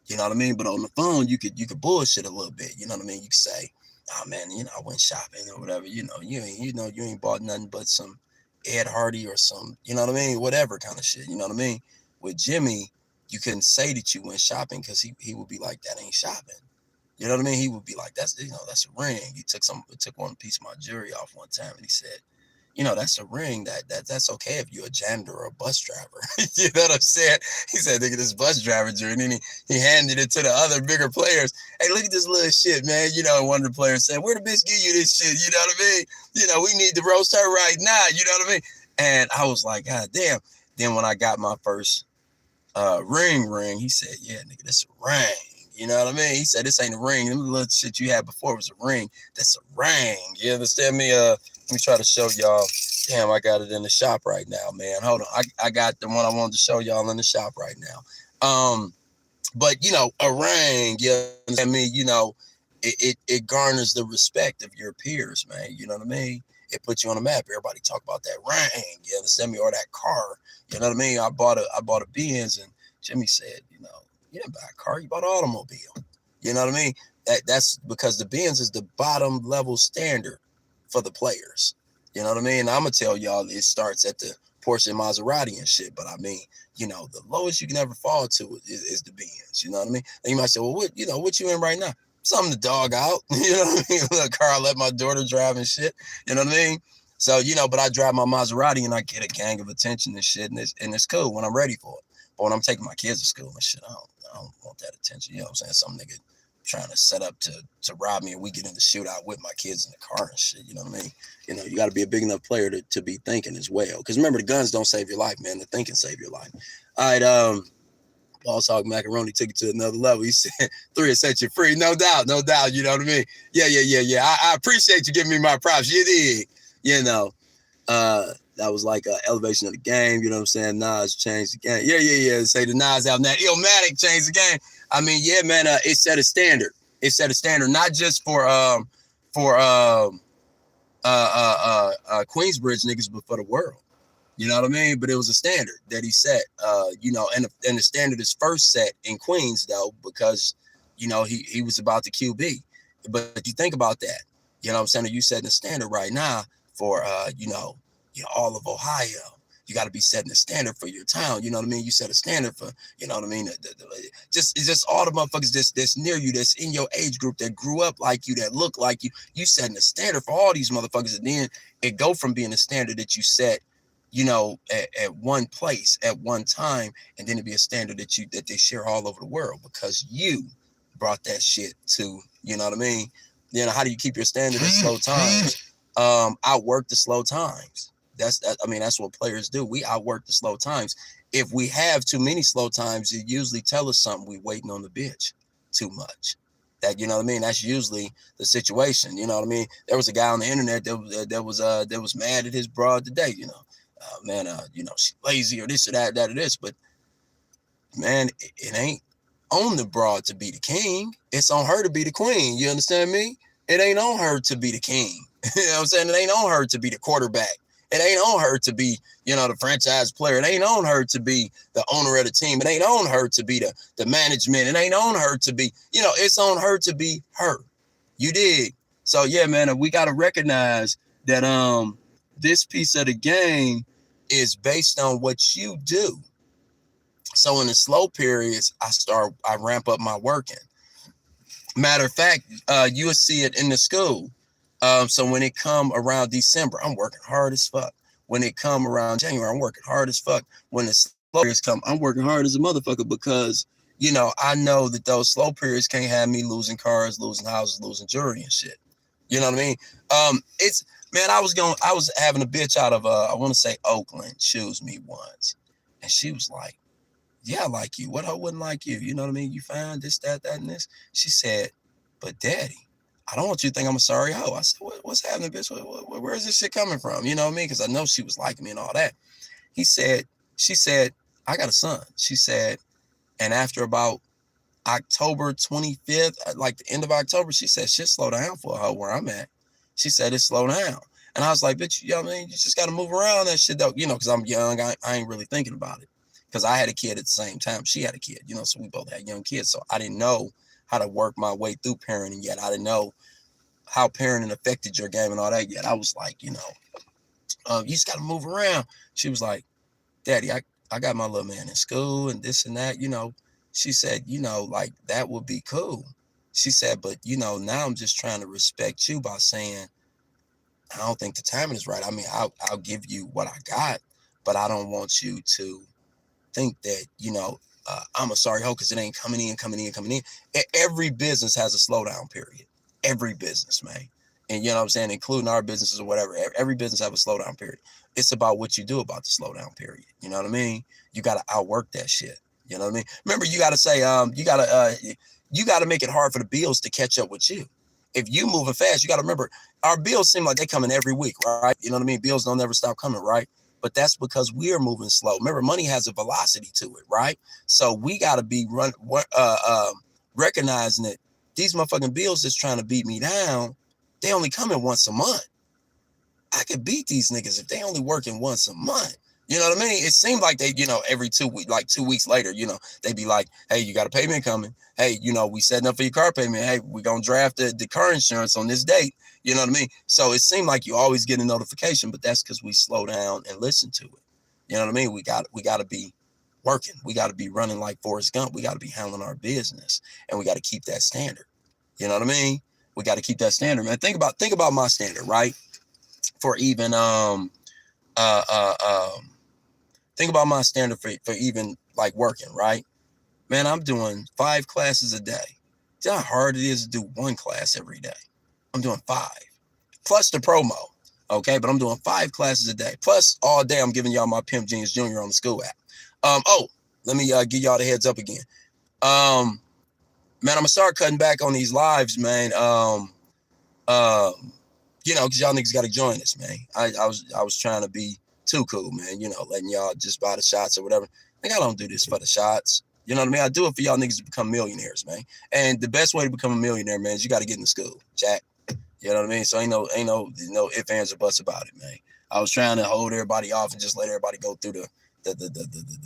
A: You know what I mean? But on the phone, you could bullshit a little bit. You know what I mean? You could say, oh man, I went shopping or whatever. You ain't bought nothing but some Ed Hardy or some, you know what I mean? Whatever kind of shit. You know what I mean? With Jimmy, you couldn't say that you went shopping because he would be like, that ain't shopping. You know what I mean? He would be like, that's a ring. He took one piece of my jewelry off one time and he said, that's a ring that's okay if you're a janitor or a bus driver. You know what I'm saying? He said, nigga, this bus driver jewelry. And then he handed it to the other bigger players. Hey, look at this little shit, man. And one of the players said, where the bitch give you this shit? You know what I mean? We need to roast her right now. You know what I mean? And I was like, God damn. Then when I got my first ring, he said, yeah, nigga, that's a ring. You know what I mean? He said, this ain't a ring. The little shit you had before was a ring. That's a ring. You understand me? Let me try to show y'all. Damn, I got it in the shop right now, man. Hold on. I got the one I wanted to show y'all in the shop right now. But a ring, you understand me? It garners the respect of your peers, man. You know what I mean? It puts you on the map. Everybody talk about that ring. You understand me? Or that car. You know what I mean? I bought a Benz, and Jimmy said, you didn't buy a car, you bought an automobile. You know what I mean? That's because the Benz is the bottom level standard for the players. You know what I mean? I'm gonna tell y'all it starts at the Porsche and Maserati and shit, but I mean, the lowest you can ever fall to is the Benz. You know what I mean? And you might say, well, what you in right now? Something to dog out. You know what I mean? A car I let my daughter drive and shit. You know what I mean? So, but I drive my Maserati and I get a gang of attention and shit, and it's cool when I'm ready for it. But when I'm taking my kids to school and shit, I don't want that attention. You know what I'm saying? Some nigga trying to set up to rob me and we get in the shootout with my kids in the car and shit. You know what I mean? You got to be a big enough player to be thinking as well. Because remember, the guns don't save your life, man. The thinking save your life. All right, Bosshogg Macaroni took it to another level. He said, 3 will set you free. No doubt. You know what I mean? Yeah. I appreciate you giving me my props. You did. That was like an elevation of the game. You know what I'm saying? Nas changed the game. Yeah. Say the Nas album, that Illmatic changed the game. I mean, yeah, man. It set a standard. It set a standard not just for Queensbridge niggas, but for the world. You know what I mean? But it was a standard that he set. And the standard is first set in Queens though, because he was about the QB. But you think about that. You know what I'm saying? You setting the standard right now for all of Ohio. You got to be setting the standard for your town. You know what I mean? You set a standard for, you know what I mean? It's just all the motherfuckers that's near you, that's in your age group, that grew up like you, that look like you. You setting a standard for all these motherfuckers. And then it go from being a standard that you set, at one place at one time, and then it be a standard that they share all over the world because you brought that shit to, you know what I mean? How do you keep your standard in slow times? Outwork the slow times. That's what players do. We outwork the slow times. If we have too many slow times, it usually tell us something. We waiting on the bitch too much. That, you know what I mean? That's usually the situation. You know what I mean? There was a guy on the internet that was mad at his broad today. She lazy or this or that or this. But man, it ain't on the broad to be the king. It's on her to be the queen. You understand me? It ain't on her to be the king. You know what I'm saying? It ain't on her to be the quarterback. It ain't on her to be, the franchise player. It ain't on her to be the owner of the team. It ain't on her to be the management. It ain't on her to be, it's on her to be her. You dig? So yeah, man, we got to recognize that this piece of the game is based on what you do. So in the slow periods, I ramp up my working. Matter of fact, you'll see it in the school. So when it come around December, I'm working hard as fuck. When it come around January, I'm working hard as fuck. When the slow periods come, I'm working hard as a motherfucker because, I know that those slow periods can't have me losing cars, losing houses, losing jewelry and shit. You know what I mean? I was having a bitch out of, I want to say Oakland choose me once. And she was like, yeah, I like you. What I wouldn't like you? You know what I mean? You find this, that, and this. She said, but daddy, I don't want you to think I'm a sorry hoe. I said, what's happening, bitch? Where is this shit coming from? You know what I mean? Because I know she was liking me and all that. She said, I got a son. She said, and after about October 25th, like the end of October, she said, shit slow down for a hoe where I'm at. She said, it's slow down. And I was like, bitch, you know what I mean? You just got to move around that shit though, because I'm young. I ain't really thinking about it. Because I had a kid at the same time. She had a kid, so we both had young kids. So I didn't know how to work my way through parenting yet. I didn't know how parenting affected your game and all that yet. I was like, you just got to move around. She was like, daddy, I got my little man in school and this and that, She said, like that would be cool. She said, but, now I'm just trying to respect you by saying, I don't think the timing is right. I mean, I'll give you what I got, but I don't want you to think that, I'm a sorry hoe because it ain't coming in. Every business has a slowdown period. Every business, man. And you know what I'm saying, including our businesses or whatever. Every business have a slowdown period. It's about what you do about the slowdown period. You know what I mean? You got to outwork that shit. You know what I mean? Remember, you got to say, you got to make it hard for the bills to catch up with you. If you moving fast, you got to remember, our bills seem like they coming every week, right? You know what I mean? Bills don't ever stop coming, right? But that's because we're moving slow. Remember, money has a velocity to it, right? So we got to be recognizing that these motherfucking bills that's trying to beat me down, they only coming once a month. I could beat these niggas if they only working once a month. You know what I mean? It seemed like they, every 2 weeks, like 2 weeks later, they be like, hey, you got a payment coming. Hey, we setting up for your car payment. Hey, we're going to draft the car insurance on this date. You know what I mean? So it seemed like you always get a notification, but that's because we slow down and listen to it. You know what I mean? We got to be working. We got to be running like Forrest Gump. We got to be handling our business, and we got to keep that standard. You know what I mean? We got to keep that standard, man. Think about my standard, right? For even think about my standard for even like working, right? Man, I'm doing 5 classes a day. See how hard it is to do 1 class every day. I'm doing 5 plus the promo. Okay, but I'm doing 5 classes a day. Plus all day I'm giving y'all my Pimp Genius Jr. on the school app. Let me give y'all the heads up again. Man, I'm gonna start cutting back on these lives, man. Because y'all niggas gotta join us, man. I was trying to be too cool, man. Letting y'all just buy the shots or whatever. I don't do this for the shots. You know what I mean? I do it for y'all niggas to become millionaires, man. And the best way to become a millionaire, man, is you got to get into school, chat. You know what I mean? So ain't no ifs, ands, or buts about it, man. I was trying to hold everybody off and just let everybody go through the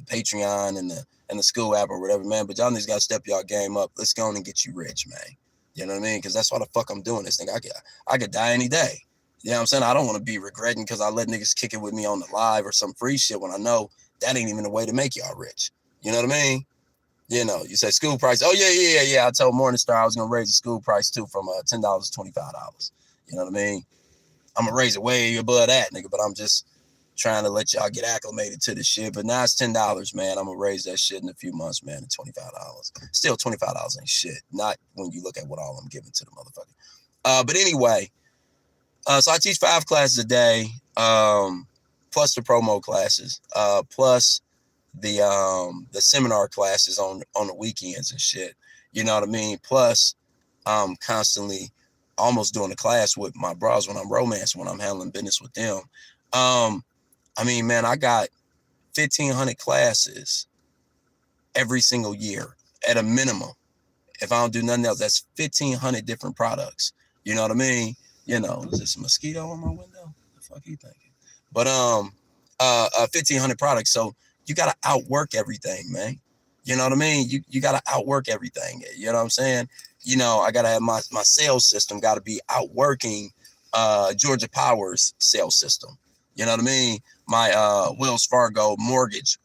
A: Patreon and the school app or whatever, man. But y'all niggas got to step y'all game up. Let's go on and get you rich, man. You know what I mean? Because that's why the fuck I'm doing this thing. I could die any day. You know what I'm saying? I don't want to be regretting because I let niggas kick it with me on the live or some free shit when I know that ain't even the way to make y'all rich. You know what I mean? You say school price. Oh, yeah. I told Morningstar I was going to raise the school price, too, from $10 to $25. You know what I mean? I'm going to raise it way above that, nigga, but I'm just trying to let y'all get acclimated to this shit. But now it's $10, man. I'm going to raise that shit in a few months, man, to $25. Still, $25 ain't shit. Not when you look at what all I'm giving to the motherfucker. But anyway, so I teach 5 classes a day, plus the promo classes, plus the seminar classes on the weekends and shit. You know what I mean? Plus, constantly almost doing a class with my bros when I'm romancing, when I'm handling business with them. I mean, man, I got 1,500 classes every single year at a minimum. If I don't do nothing else, that's 1,500 different products. You know what I mean? Is this a mosquito on my window? What the fuck are you thinking? But 1,500 products. So you gotta outwork everything, man. You know what I mean? You gotta outwork everything. You know what I'm saying? I gotta have my sales system gotta be outworking Georgia Power's sales system. You know what I mean? My Wells Fargo mortgage,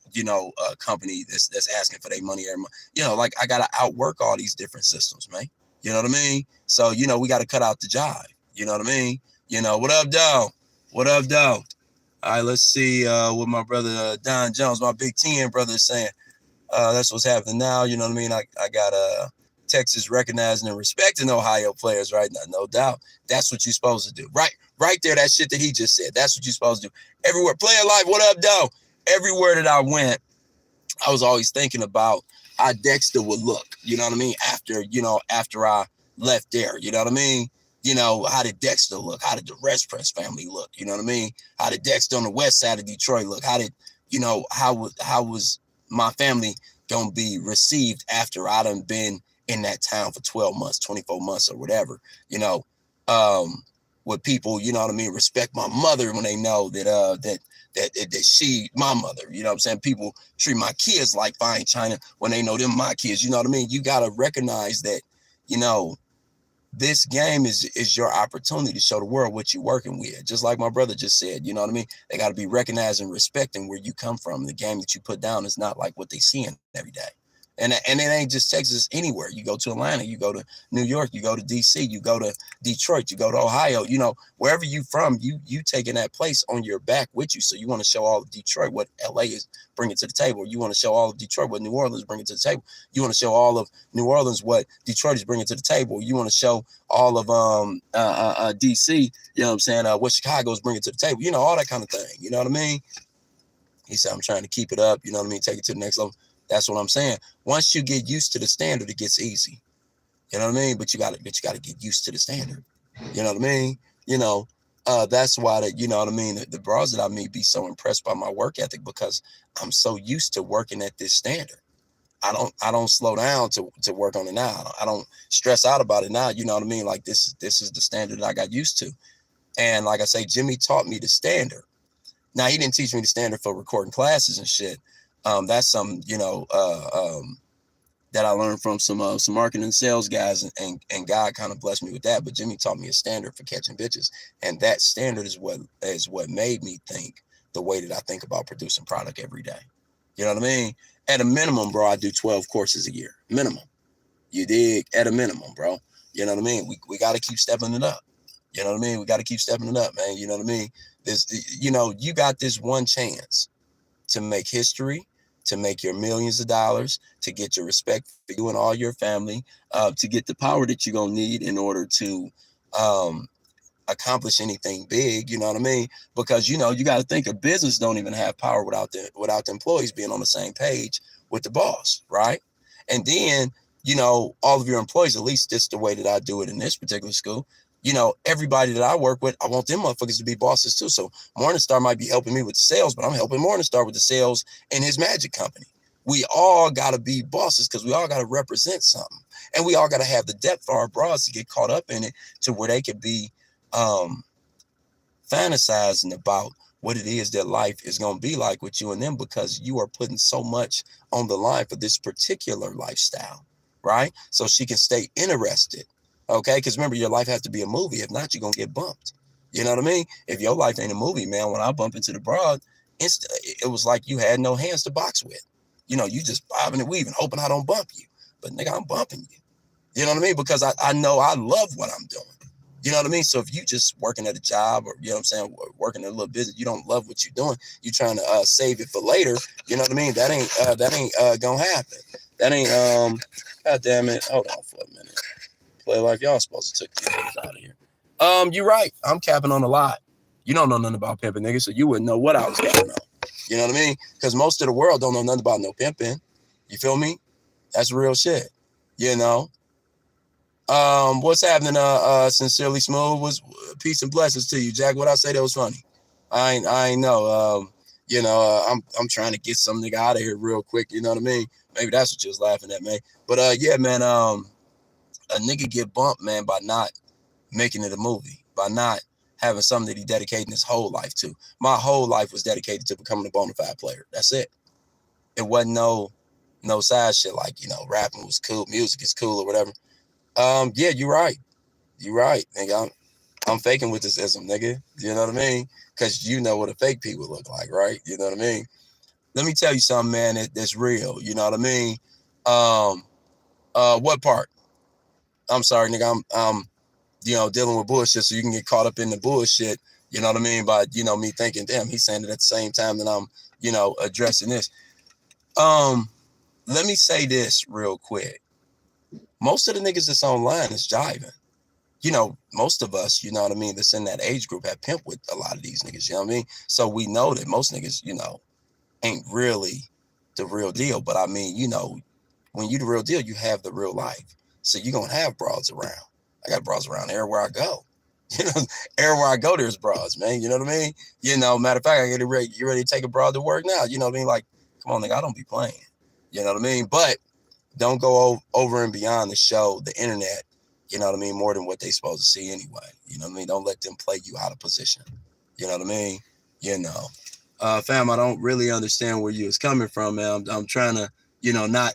A: company that's asking for their money every month. Like I gotta outwork all these different systems, man. You know what I mean? So we gotta cut out the jive. You know what I mean? What up, dog? What up, dog? All right, let's see what my brother Don Jones, my Big Ten brother, is saying. That's what's happening now. You know what I mean? I got Texas recognizing and respecting Ohio players, right? No doubt. That's what you're supposed to do. Right there, that shit that he just said. That's what you're supposed to do. Everywhere. Play it live. What up, dog? Everywhere that I went, I was always thinking about how Dexter would look. You know what I mean? After I left there. You know what I mean? How did Dexter look? How did the Rest Press family look? You know what I mean? How did Dexter on the west side of Detroit look? How did, how was my family gonna be received after I done been in that town for 12 months, 24 months or whatever, with people, you know what I mean, respect my mother when they know that she, my mother, you know what I'm saying? People treat my kids like fine china when they know them my kids, you know what I mean? You gotta recognize that, this game is your opportunity to show the world what you're working with. Just like my brother just said, you know what I mean? They got to be recognized and respecting where you come from. The game that you put down is not like what they seeing every day. And it ain't just Texas, anywhere. You go to Atlanta, you go to New York, you go to DC, you go to Detroit, you go to Ohio, wherever you from, you taking that place on your back with you. So you want to show all of Detroit what LA is bringing to the table. You want to show all of Detroit what New Orleans is bringing to the table. You want to show all of New Orleans what Detroit is bringing to the table. You want to show all of DC, you know what I'm saying, what Chicago is bringing to the table. All that kind of thing. You know what I mean? He said, I'm trying to keep it up. You know what I mean? Take it to the next level. That's what I'm saying. Once you get used to the standard, it gets easy. You know what I mean? But you gotta get used to the standard. You know what I mean? That's why you know what I mean? The bros that I meet be so impressed by my work ethic because I'm so used to working at this standard. I don't slow down to work on it now. I don't stress out about it now. You know what I mean? Like this is the standard that I got used to. And like I say, Jimmy taught me the standard. Now he didn't teach me the standard for recording classes and shit. That's some, that I learned from some marketing and sales guys, and God kind of blessed me with that. But Jimmy taught me a standard for catching bitches, and that standard is what made me think the way that I think about producing product every day. You know what I mean? At a minimum, bro, I do 12 courses a year. Minimum. You dig? At a minimum, bro. You know what I mean? We got to keep stepping it up. You know what I mean? We got to keep stepping it up, man. You know what I mean? You got this one chance to make history, to make your millions of dollars, to get your respect for you and all your family, to get the power that you're going to need in order to accomplish anything big, you know what I mean? Because, you got to think a business don't even have power without the employees being on the same page with the boss, right? And then, all of your employees, at least this is the way that I do it in this particular school, everybody that I work with, I want them motherfuckers to be bosses too. So Morningstar might be helping me with the sales, but I'm helping Morningstar with the sales in his magic company. We all got to be bosses because we all got to represent something. And we all got to have the depth for our bros to get caught up in it to where they could be fantasizing about what it is that life is going to be like with you and them, because you are putting so much on the line for this particular lifestyle, right? So she can stay interested, okay? Because remember, your life has to be a movie. If not, you're going to get bumped. You know what I mean? If your life ain't a movie, man, when I bump into the broad, it was like you had no hands to box with. You just bobbing and weaving, hoping I don't bump you. But nigga, I'm bumping you. You know what I mean? Because I know I love what I'm doing. You know what I mean? So if you just working at a job, or, working in a little business, you don't love what you're doing, you trying to save it for later, you know what I mean? That ain't gonna happen. That ain't, God damn it. Hold on for a minute. Play like y'all supposed to take these niggas out of here. You're right. I'm capping on a lot. You don't know nothing about pimping, nigga, so you wouldn't know what I was capping on. You know what I mean? Because most of the world don't know nothing about no pimping. You feel me? That's real shit. What's happening? Sincerely Smooth, was peace and blessings to you, Jack. What I say that was funny? I ain't know. I'm trying to get some nigga out of here real quick. You know what I mean? Maybe that's what you was laughing at, man. But yeah, man. A nigga get bumped, man, by not making it a movie, by not having something that he dedicated his whole life to. My whole life was dedicated to becoming a bona fide player. That's it. It wasn't no side shit like rapping was cool, music is cool or whatever. Yeah, you're right. You're right, nigga. I'm faking with this ism, nigga. You know what I mean? Because you know what a fake people look like, right? You know what I mean? Let me tell you something, man, that's real. You know what I mean? What part? I'm sorry, nigga. I'm dealing with bullshit, so you can get caught up in the bullshit. You know what I mean? By me thinking, damn, he's saying it at the same time that I'm addressing this. Let me say this real quick. Most of the niggas that's online is jiving. Most of us, you know what I mean, that's in that age group have pimped with a lot of these niggas, you know what I mean? So we know that most niggas, ain't really the real deal. But I mean, when you the real deal, you have the real life. So you're going to have broads around. I got broads around everywhere I go. Everywhere I go, there's broads, man. You know what I mean? Matter of fact, I get ready to take a broad to work now. You know what I mean? Like, come on, nigga, I don't be playing. You know what I mean? But don't go over and beyond the show, the internet, you know what I mean, more than what they supposed to see anyway. You know what I mean? Don't let them play you out of position. You know what I mean? Fam, I don't really understand where you was coming from, man. I'm trying to, not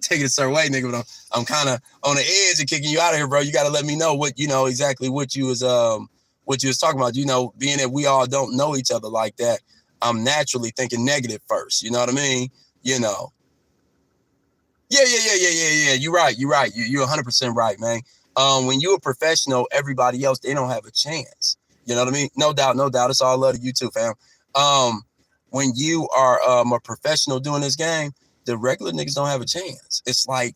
A: take it a certain way, nigga, but I'm kind of on the edge of kicking you out of here, bro. You got to let me know what, exactly what you was talking about. Being that we all don't know each other like that, I'm naturally thinking negative first. You know what I mean? Yeah. You're right. You're 100% right, man. When you're a professional, everybody else, they don't have a chance. You know what I mean? No doubt. It's all love to you too, fam. When you are a professional doing this game, the regular niggas don't have a chance. It's like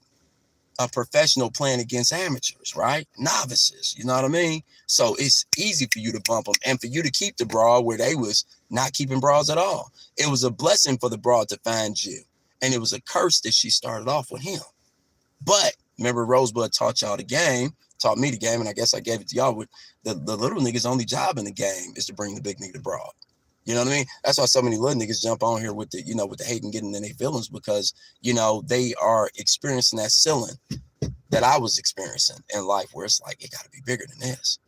A: a professional playing against amateurs, right? Novices, you know what I mean? So it's easy for you to bump them and for you to keep the broad where they was not keeping broads at all. It was a blessing for the broad to find you. And it was a curse that she started off with him. But remember, Rosebud taught y'all the game, taught me the game, and I guess I gave it to y'all. With the little niggas' only job in the game is to bring the big nigga to broad. You know what I mean? That's why so many little niggas jump on here with the, with the hate and getting in their feelings, because, they are experiencing that ceiling that I was experiencing in life, where it's like, it got to be bigger than this.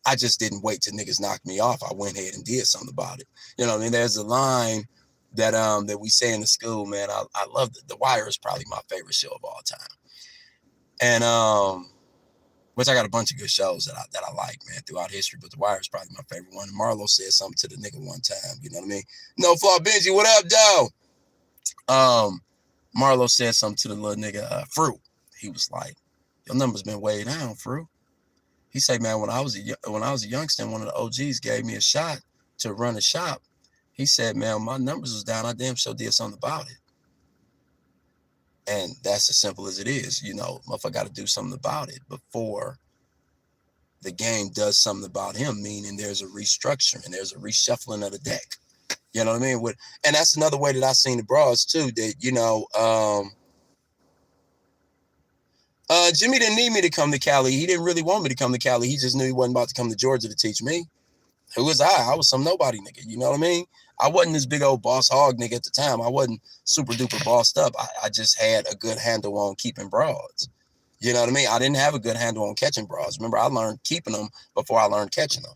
A: I just didn't wait till niggas knocked me off. I went ahead and did something about it. You know what I mean? There's a line that we say in the school, man. I love The Wire is probably my favorite show of all time. And which I got a bunch of good shows that I like, man, throughout history, but The Wire is probably my favorite one. Marlo said something to the nigga one time, you know what I mean? No Flaw Benji, what up, though? Marlo said something to the little nigga, Fruit. He was like, your number's been way down, Fruit. He said, man, when I was a youngster, one of the OGs gave me a shot to run a shop. He said, man, my numbers was down. I damn sure did something about it. And that's as simple as it is. Motherfucker got to do something about it before the game does something about him, meaning there's a restructuring, there's a reshuffling of the deck. You know what I mean? And that's another way that I seen the broads too, that, Jimmy didn't need me to come to Cali. He didn't really want me to come to Cali. He just knew he wasn't about to come to Georgia to teach me. Who was I? I was some nobody nigga. You know what I mean? I wasn't this big old boss hog nigga at the time. I wasn't super duper bossed up. I just had a good handle on keeping broads. You know what I mean? I didn't have a good handle on catching broads. Remember, I learned keeping them before I learned catching them.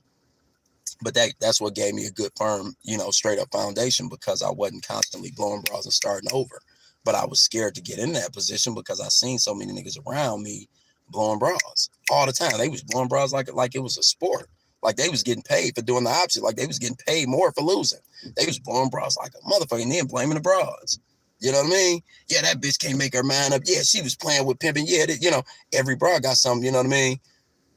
A: But that's what gave me a good firm, straight up foundation, because I wasn't constantly blowing bras and starting over. But I was scared to get in that position because I seen so many niggas around me blowing bras all the time. They was blowing bras like it was a sport. Like they was getting paid for doing the opposite. Like they was getting paid more for losing. They was blowing bras like a motherfucker and then blaming the bras. You know what I mean? Yeah, that bitch can't make her mind up. Yeah, she was playing with pimping. Yeah, every bra got something, you know what I mean?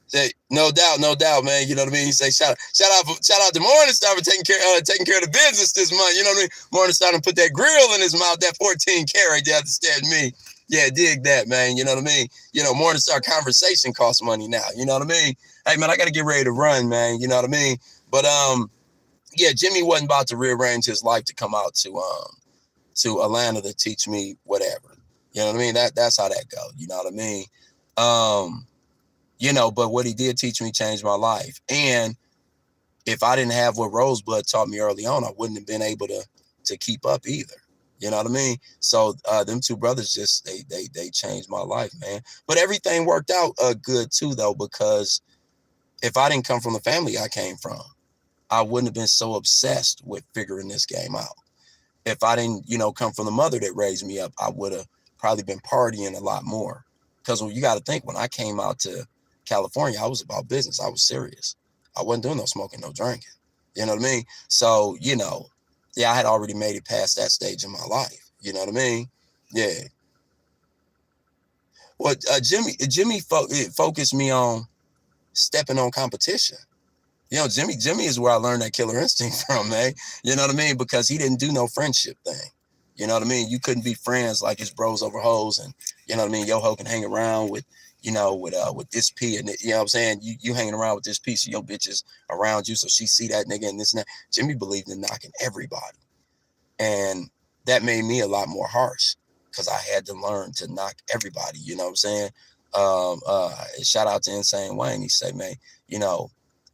A: Say, no doubt, man. You know what I mean? He say, shout out to Morningstar for taking care of the business this month. You know what I mean? Morningstar and put that grill in his mouth, that 14 karat. You understand me? Yeah, dig that, man. You know what I mean? Morningstar conversation costs money now. You know what I mean? Hey, man, I got to get ready to run, man. You know what I mean? But yeah, Jimmy wasn't about to rearrange his life to come out to Atlanta to teach me whatever. You know what I mean? That's how that goes. You know what I mean? But what he did teach me changed my life. And if I didn't have what Rosebud taught me early on, I wouldn't have been able to keep up either. You know what I mean? So them two brothers just they changed my life, man. But everything worked out good too, though, because if I didn't come from the family I came from, I wouldn't have been so obsessed with figuring this game out. If I didn't, come from the mother that raised me up, I would have probably been partying a lot more. Because you got to think, when I came out to California, I was about business. I was serious. I wasn't doing no smoking, no drinking. You know what I mean? So, yeah, I had already made it past that stage in my life. You know what I mean? Yeah. Well, Jimmy focused me on stepping on competition. Jimmy is where I learned that killer instinct from, man. You know what I mean? Because he didn't do no friendship thing. You know what I mean? You couldn't be friends like his bros over hoes, and you know what I mean? Yo ho can hang around with this P, and you know what I'm saying? You hanging around with this piece of your bitches around you, so she see that nigga and this and that. Jimmy believed in knocking everybody. And that made me a lot more harsh because I had to learn to knock everybody, you know what I'm saying? Shout out to Insane Wayne. He said, man,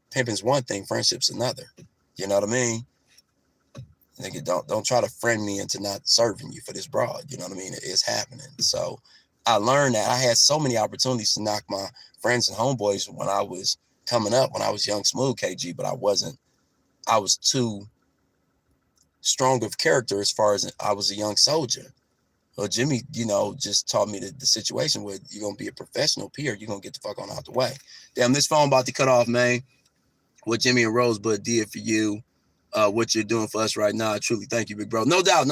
A: pimping's one thing, friendship's another. You know what I mean? Nigga, don't try to friend me into not serving you for this broad. You know what I mean? It's happening. So I learned that I had so many opportunities to knock my friends and homeboys when I was coming up, when I was young, smooth KG, but I was too strong of character as far as I was a young soldier. Well, Jimmy, just taught me the situation where you're going to be a professional peer. You're going to get the fuck on out the way. Damn, this phone about to cut off, man. What Jimmy and Rosebud did for you, what you're doing for us right now. I truly thank you, big bro. No doubt.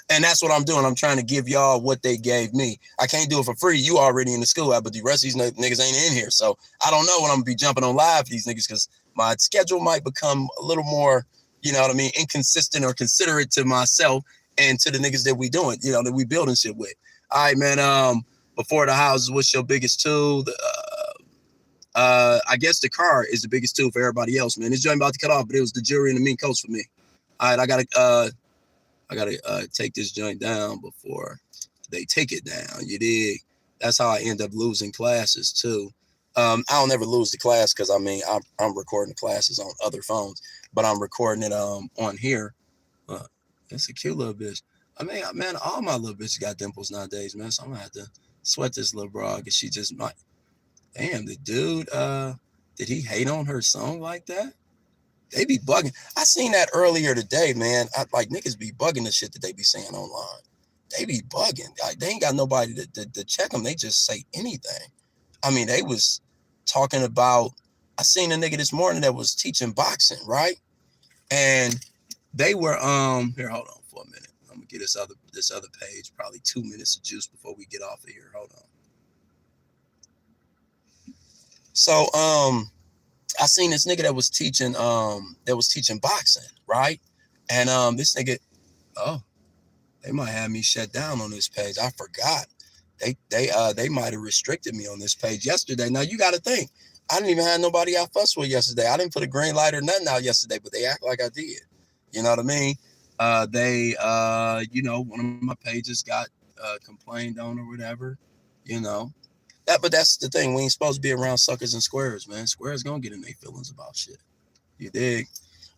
A: And that's what I'm doing. I'm trying to give y'all what they gave me. I can't do it for free. You already in the school, but the rest of these niggas ain't in here. So I don't know when I'm going to be jumping on live for these niggas because my schedule might become a little more, you know what I mean, inconsistent or considerate to myself and to the niggas that we doing, that we building shit with. All right, man. Before the houses, what's your biggest tool? I guess the car is the biggest tool for everybody else, man. This joint about to cut off, but it was the jewelry and the mean coats for me. All right, I gotta take this joint down before they take it down. You dig? That's how I end up losing classes too. I don't ever lose the class because I'm recording the classes on other phones, but I'm recording it on here. It's a cute little bitch. I mean, man, all my little bitches got dimples nowadays, man. So I'm gonna have to sweat this little broad because she just might. Damn, the dude, did he hate on her song like that? They be bugging. I seen that earlier today, man. Like niggas be bugging the shit that they be saying online. They be bugging. Like, they ain't got nobody to check them. They just say anything. I mean, they was talking about, I seen a nigga this morning that was teaching boxing, right? And they were, here, hold on for a minute. I'm gonna get this other page, probably 2 minutes of juice before we get off of here. Hold on. So, I seen this nigga that was teaching boxing, right? And this nigga, they might have me shut down on this page. I forgot. They might have restricted me on this page yesterday. Now you got to think, I didn't even have nobody I fussed with yesterday. I didn't put a green light or nothing out yesterday, but they act like I did. You know what I mean? One of my pages got complained on or whatever. But that's the thing. We ain't supposed to be around suckers and squares, man. Squares gonna get in their feelings about shit. You dig?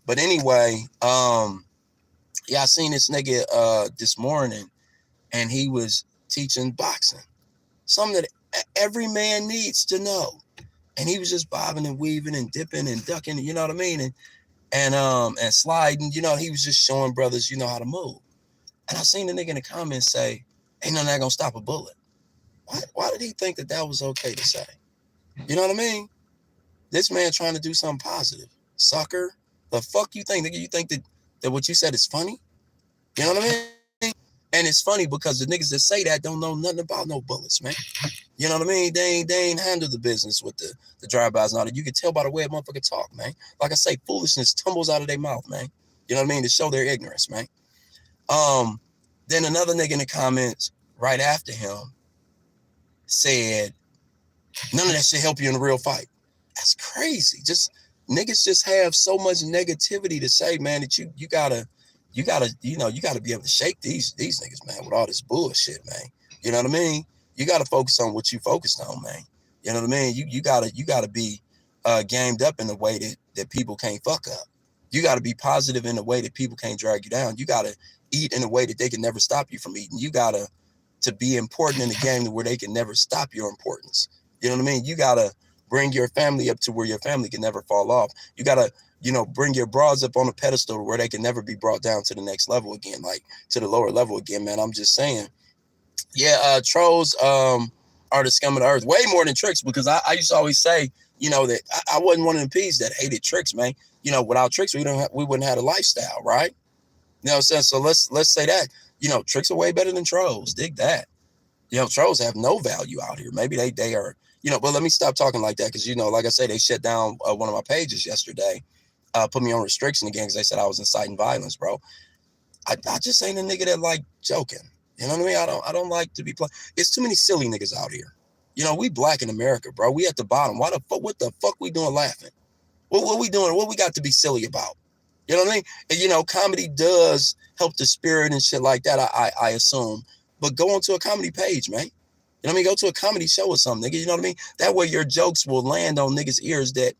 A: But anyway, yeah, I seen this nigga this morning, and he was teaching boxing, something that every man needs to know. And he was just bobbing and weaving and dipping and ducking, you know what I mean, and sliding. You know, he was just showing brothers, you know, how to move. And I seen the nigga in the comments say, "Ain't nothing that gonna stop a bullet." Why did he think that was okay to say? You know what I mean? This man trying to do something positive. Sucker. The fuck you think? Nigga, you think that what you said is funny? You know what I mean? And it's funny because the niggas that say that don't know nothing about no bullets, man. You know what I mean? They ain't handle the business with the drive-bys and all that. You can tell by the way a motherfucker talk, man. Like I say, foolishness tumbles out of their mouth, man. You know what I mean? To show their ignorance, man. Then another nigga in the comments right after him said, none of that shit help you in a real fight. That's crazy. Just niggas just have so much negativity to say, man, that you gotta be able to shake these niggas, man, with all this bullshit, man. You know what I mean? You gotta focus on what you focused on, man. You know what I mean? You gotta be gamed up in a way that people can't fuck up. You gotta be positive in a way that people can't drag you down. You gotta eat in a way that they can never stop you from eating. You gotta to be important in the game where they can never stop your importance. You know what I mean? You gotta bring your family up to where your family can never fall off. You gotta, bring your broads up on a pedestal where they can never be brought down to the next level again, like to the lower level again, man. I'm just saying. Yeah, trolls are the scum of the earth. Way more than tricks, because I used to always say, that I wasn't one of the P's that hated tricks, man. Without tricks, we wouldn't have a lifestyle, right? You know what I'm saying? So let's say that, tricks are way better than trolls. Dig that. Trolls have no value out here. Maybe they are, but let me stop talking like that because, like I say, they shut down one of my pages yesterday, put me on restriction again because they said I was inciting violence, bro. I just ain't a nigga that like joking. You know what I mean? I don't like to be playing. It's too many silly niggas out here. We black in America, bro. We at the bottom. What the fuck we doing laughing? What we doing? What we got to be silly about? You know what I mean? And, comedy does help the spirit and shit like that, I assume. But go onto a comedy page, man. You know what I mean? Go to a comedy show or something, nigga. You know what I mean? That way your jokes will land on niggas' ears that,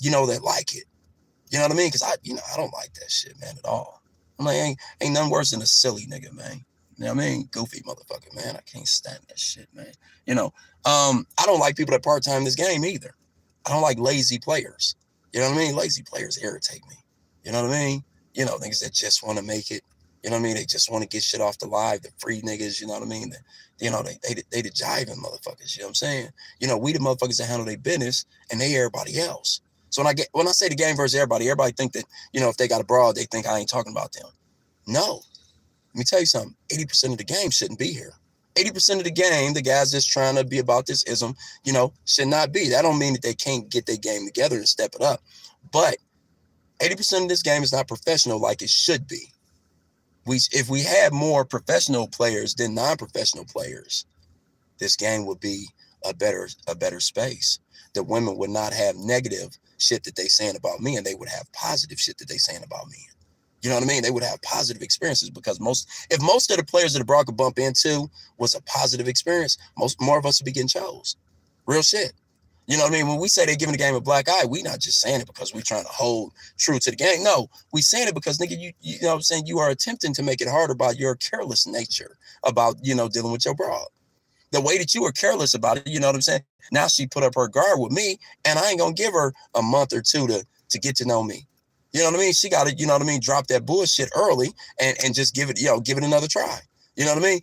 A: that like it. You know what I mean? Because I don't like that shit, man, at all. I'm like, ain't nothing worse than a silly nigga, man. You know what I mean? Goofy motherfucker, man. I can't stand that shit, man. I don't like people that part-time this game either. I don't like lazy players. You know what I mean? Lazy players irritate me. You know what I mean? Niggas that just want to make it. You know what I mean? They just want to get shit off the live. The free niggas, you know what I mean? They the jiving motherfuckers, you know what I'm saying? We the motherfuckers that handle their business and they everybody else. So when I say the game versus everybody think that, if they got a broad, they think I ain't talking about them. No. Let me tell you something. 80% of the game shouldn't be here. 80% of the game, the guys that's trying to be about this ism, should not be. That don't mean that they can't get their game together and step it up. But 80% of this game is not professional like it should be. If we had more professional players than non-professional players, this game would be a better space. The women would not have negative shit that they saying about men. They would have positive shit that they saying about men. You know what I mean? They would have positive experiences because if most of the players that the Brock could bump into was a positive experience, more of us would be getting chose. Real shit. You know what I mean? When we say they're giving the game a black eye, we not just saying it because we're trying to hold true to the game. No, we saying it because, nigga, you know what I'm saying? You are attempting to make it harder by your careless nature about, dealing with your broad. The way that you were careless about it, you know what I'm saying? Now she put up her guard with me, and I ain't going to give her a month or two to get to know me. You know what I mean? She got to, you know what I mean, drop that bullshit early and just give it another try. You know what I mean?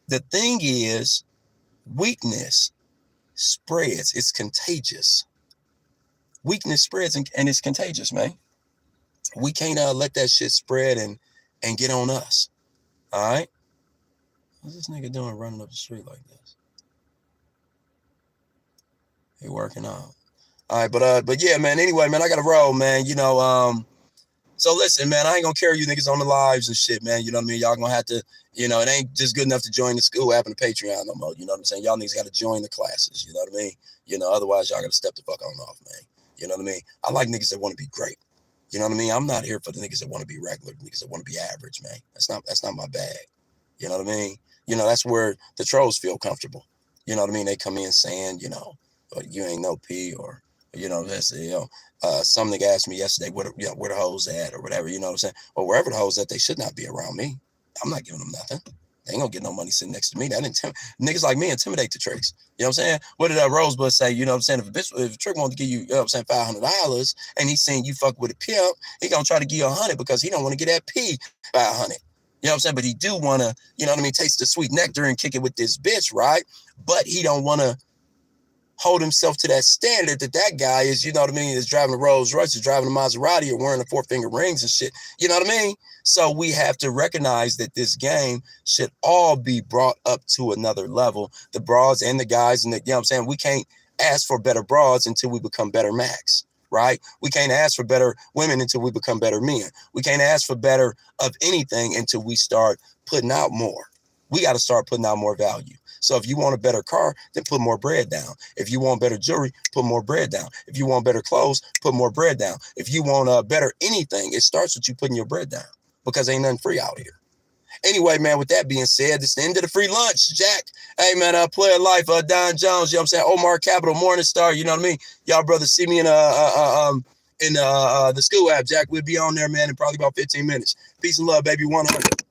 A: The thing is, weakness spreads. It's contagious. Weakness spreads and it's contagious, man. We can't let that shit spread and get on us. All right? What's this nigga doing running up the street like this? He working out. All right, but yeah, man. Anyway, man, I got to roll, man. So listen, man, I ain't gonna carry you niggas on the lives and shit, man. You know what I mean? Y'all gonna have to, it ain't just good enough to join the school app and the Patreon no more. You know what I'm saying? Y'all niggas gotta join the classes. You know what I mean? Otherwise y'all gotta step the fuck on off, man. You know what I mean? I like niggas that want to be great. You know what I mean? I'm not here for the niggas that want to be regular, niggas that want to be average, man. That's not my bag. You know what I mean? That's where the trolls feel comfortable. You know what I mean? They come in saying, you know, you ain't no P, or, you know, that's, you know, some nigga asked me yesterday, where the hoes at, or whatever, you know what I'm saying? Or wherever the hoes at, they should not be around me. I'm not giving them nothing. They ain't gonna get no money sitting next to me. That niggas like me intimidate the tricks. You know what I'm saying? What did Rosebud say? You know what I'm saying? If a trick wants to give you, you know what I'm saying, $500, and he's saying you fuck with a pimp, he gonna try to give you 100 because he don't want to get that P by 100. You know what I'm saying? But he do want to, you know what I mean, taste the sweet nectar and kick it with this bitch, right? But he don't want to hold himself to that standard that guy is, you know what I mean, is driving a Rolls Royce, is driving a Maserati, or wearing the 4-finger rings and shit. You know what I mean? So we have to recognize that this game should all be brought up to another level. The broads and the guys, and the, you know what I'm saying? We can't ask for better broads until we become better Macs, right? We can't ask for better women until we become better men. We can't ask for better of anything until we start putting out more. We got to start putting out more value. So if you want a better car, then put more bread down. If you want better jewelry, put more bread down. If you want better clothes, put more bread down. If you want better anything, it starts with you putting your bread down, because ain't nothing free out here. Anyway, man, with that being said, it's the end of the free lunch, Jack. Hey, man, Player Life, Don Jones, you know what I'm saying? Omar Capital, Morningstar, you know what I mean? Y'all brothers see me in the school app, Jack. We'll be on there, man, in probably about 15 minutes. Peace and love, baby, 100.